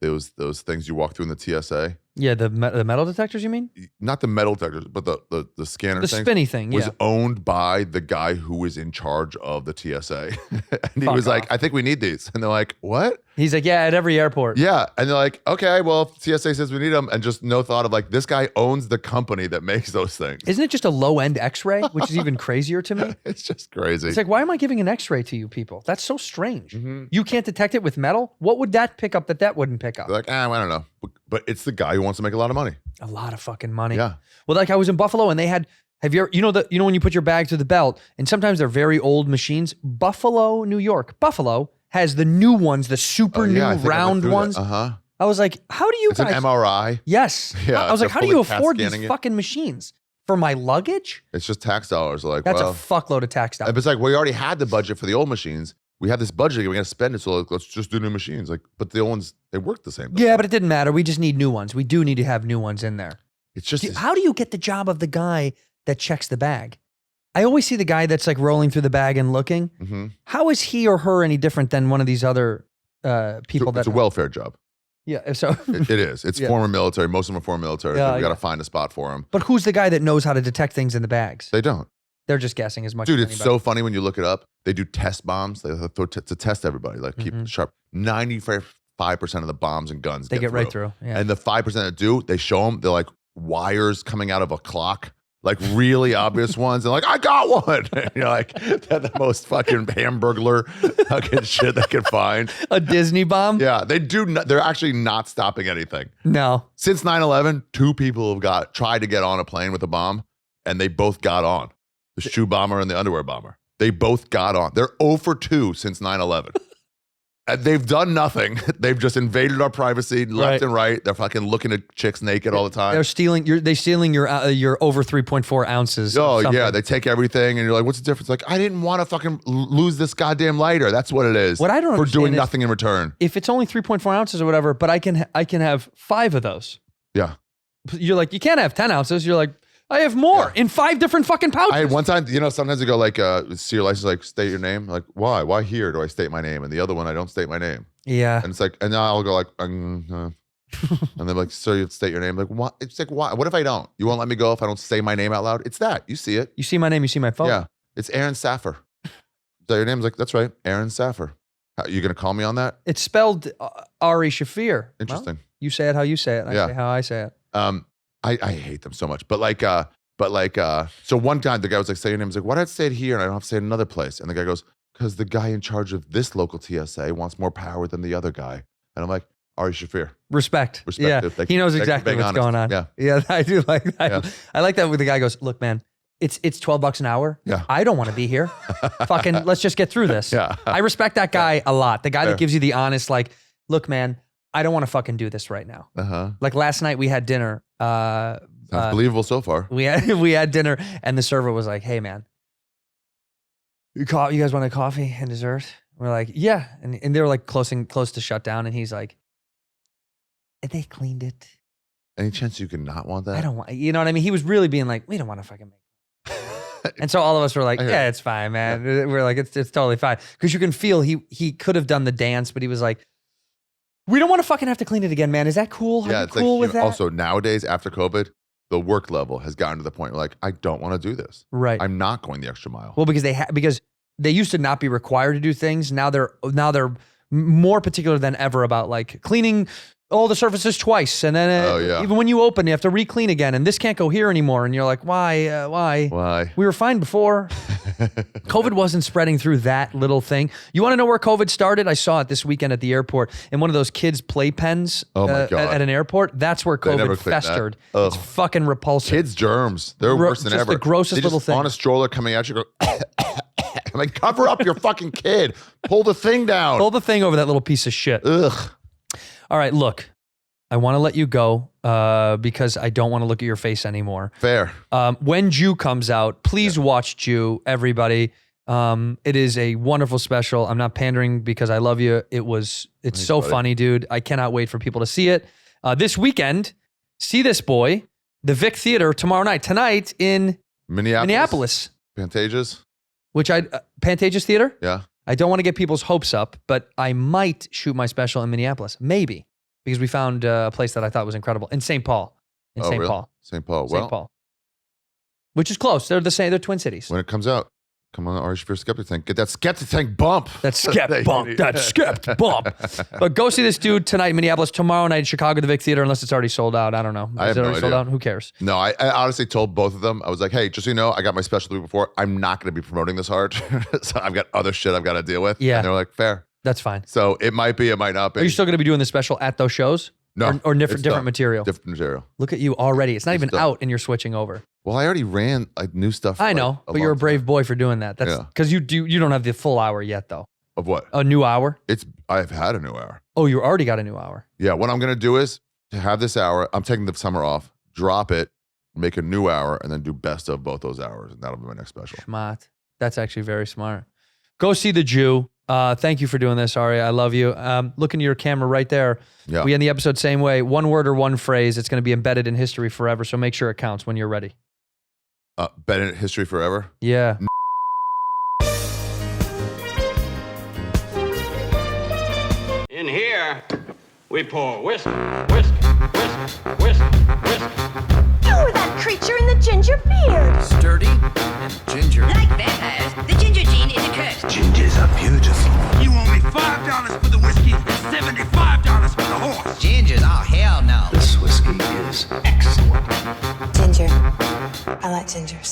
those things you walk through in the TSA? Yeah, the metal detectors, you mean? Not the metal detectors, but the scanner The thing. spinny thing, was yeah. owned by the guy who was in charge of the TSA. And he Fuck was like, off. I think we need these. And they're like, what? He's like, yeah, at every airport. Yeah. And they're like, okay, well, if TSA says we need them. And just no thought of like, this guy owns the company that makes those things. Isn't it just a low-end X-ray, which is even crazier to me? It's just crazy. It's like, why am I giving an X-ray to you people? That's so strange. Mm-hmm. You can't detect it with metal? What would that pick up that wouldn't pick up? They're like, I don't know. But it's the guy who wants to make a lot of money. A lot of fucking money. Yeah. Well, like I was in Buffalo and they had, have you ever, you know when you put your bag through the belt and sometimes they're very old machines? Buffalo, New York. Buffalo has the new ones, the super new I think I went round through that. ones. Uh-huh. I was like, how do you It's guys? an MRI. Yes. Yeah, I was like, they're how do you fully CAT afford these scanning it. fucking machines? For my luggage? It's just tax dollars. Like, That's well, a fuckload of tax dollars. it's like, we already had the budget for the old machines. We have this budget. We got to spend it. So let's just do new machines. Like, but the old ones, they work the same. Yeah, but it didn't matter. We just need new ones. We do need to have new ones in there. It's just, How do you get the job of the guy that checks the bag? I always see the guy that's like rolling through the bag and looking. mm-hmm. How is he or her any different than one of these other people It's a welfare job. Yeah, so It is. It's Yeah. former military. Most of them are former military. Yeah, We got to yeah. find a spot for them. but who's the guy that knows how to detect things in the bags? They don't. They're just guessing as much Dude, as it's anybody. so funny when you look it up. They do test bombs. They throw to test everybody, like keep Mhm. it sharp. 95% of the bombs and guns They get right through. Yeah. And the 5% that do, they show them. They're like wires coming out of a clock, like really obvious ones. And like, I got one. And you're like, they're the most fucking hamburglar fucking shit they can find. A Disney bomb? Yeah, they do. They're actually not stopping anything. No. Since 9/11, 2 people have tried to get on a plane with a bomb, and they both got on. The shoe bomber and the underwear bomber. They both got on. They're 0 for 2 since 9/11. And they've done nothing. They've just invaded our privacy left Right. and right. They're fucking looking at chicks naked all the time. They're stealing your over 3.4 ounces. of Oh, something. yeah. They take everything, and you're like, what's the difference? Like, I didn't want to fucking lose this goddamn lighter. That's what it is. What I don't For doing understand is- nothing in return. If it's only 3.4 ounces or whatever, but I can have 5 of those. Yeah. You're like, you can't have 10 ounces. You're like, I have more in 5 different fucking pouches. I had one time, sometimes you go like, see your license, like, state your name. Like, why? Why here do I state my name? And the other one, I don't state my name. yeah. And it's like, and now I'll go like, and they're like, sir, you have to state your name. Like, what? It's like, why? What if I don't? You won't let me go if I don't say my name out loud? It's that. You see it. You see my name, you see my phone. Yeah. It's Aaron Saffir. Is that your name? Like, that's right. Aaron Saffir. You going to call me on that? It's spelled Ari Shaffir. Interesting. Well, you say it how you say it. I say how I say it. I hate them so much. But so one time the guy was like, say your name. I was like, why did I say it here and I don't have to say it another place? And the guy goes, because the guy in charge of this local TSA wants more power than the other guy. And I'm like, Ari Shaffir. Respect. Yeah. He knows exactly what's going on. Yeah, I do like that. Yeah. I like that when the guy goes, look, man, it's $12 an hour. Yeah. I don't want to be here. Fucking, let's just get through this. Yeah. I respect that guy a lot. The guy that gives you the honest, like, look, man, I don't want to fucking do this right now. Like last night we had dinner. Sounds believable so far. We had dinner and the server was like, hey, man, you guys want a coffee and dessert? We're like, yeah. And they were like close to shut down. And he's like, they cleaned it. Any chance you could not want that? I don't want, you know what I mean? He was really being like, we don't want to fucking make and so all of us were like, yeah, it's fine, man. Yeah. We're like, it's totally fine. Because you can feel he could have done the dance, but he was like, we don't want to fucking have to clean it again, man. Is that cool? Yeah, Are you it's cool like, with that? Also, nowadays, after COVID, the work level has gotten to the point where like, I don't want to do this. Right. I'm not going the extra mile. Well, because they used to not be required to do things. Now they're more particular than ever about like cleaning all the surfaces twice. And then even when you open, you have to re-clean again. And this can't go here anymore. And you're like, why? Why? We were fine before. COVID wasn't spreading through that little thing. You want to know where COVID started? I saw it this weekend at the airport in one of those kids' playpens at an airport. That's where COVID festered. It's fucking repulsive. Kids' germs. They're worse than ever. The grossest little thing. On a stroller coming at you, go, I'm like, cover up your fucking kid. Pull the thing down. Pull the thing over that little piece of shit. Ugh. All right, look, I want to let you go because I don't want to look at your face anymore. Fair. When Jew comes out, please watch Jew, everybody. It is a wonderful special. I'm not pandering because I love you. It's so funny, dude. I cannot wait for people to see it. This weekend, see this boy, the Vic Theater tomorrow night. Tonight in Minneapolis. Pantages? Pantages Theater? Yeah. I don't want to get people's hopes up, but I might shoot my special in Minneapolis. Maybe. Because we found a place that I thought was incredible. In St. Paul. St. Paul. St. Paul. Which is close. They're the same. They're Twin Cities. When it comes out, come on, Ari Shaffir Skeptic Tank. Get that Skeptic Tank bump. That Skeptic bump. That Skeptic bump. But go see this dude tonight in Minneapolis. Tomorrow night in Chicago, the Vic Theater, unless it's already sold out. I don't know. Is it already sold out? Who cares? No, I honestly told both of them. I was like, hey, just so you know, I got my special the week before. I'm not going to be promoting this hard. So I've got other shit I've got to deal with. Yeah. And they're like, fair. That's fine. So it might be, it might not be. Are you still going to be doing the special at those shows? No. Or different material? Different material. Look at you already. It's not even out and you're switching over. Well, I already ran like new stuff. I know, but you're a brave boy for doing that. That's because you don't have the full hour yet, though. Of what? A new hour? I've had a new hour. Oh, you already got a new hour. Yeah. What I'm gonna do is to have this hour. I'm taking the summer off. Drop it, make a new hour, and then do best of both those hours, and that'll be my next special. Smart. That's actually very smart. Go see the Jew. Thank you for doing this, Ari. I love you. Look into your camera right there. Yeah. We end the episode same way. One word or one phrase. It's going to be embedded in history forever. So make sure it counts when you're ready. Bennett history forever. Yeah. In here, we pour whisk, whisk, whisk, whisk, whisk. You were that creature in the ginger beard. Sturdy and ginger. Like vampires, the ginger gene is a curse. Gingers are beautiful. You owe me $5 for the whiskey and $75 for the horse. Gingers? Oh, hell no. This whiskey is excellent. Ginger. I like gingers.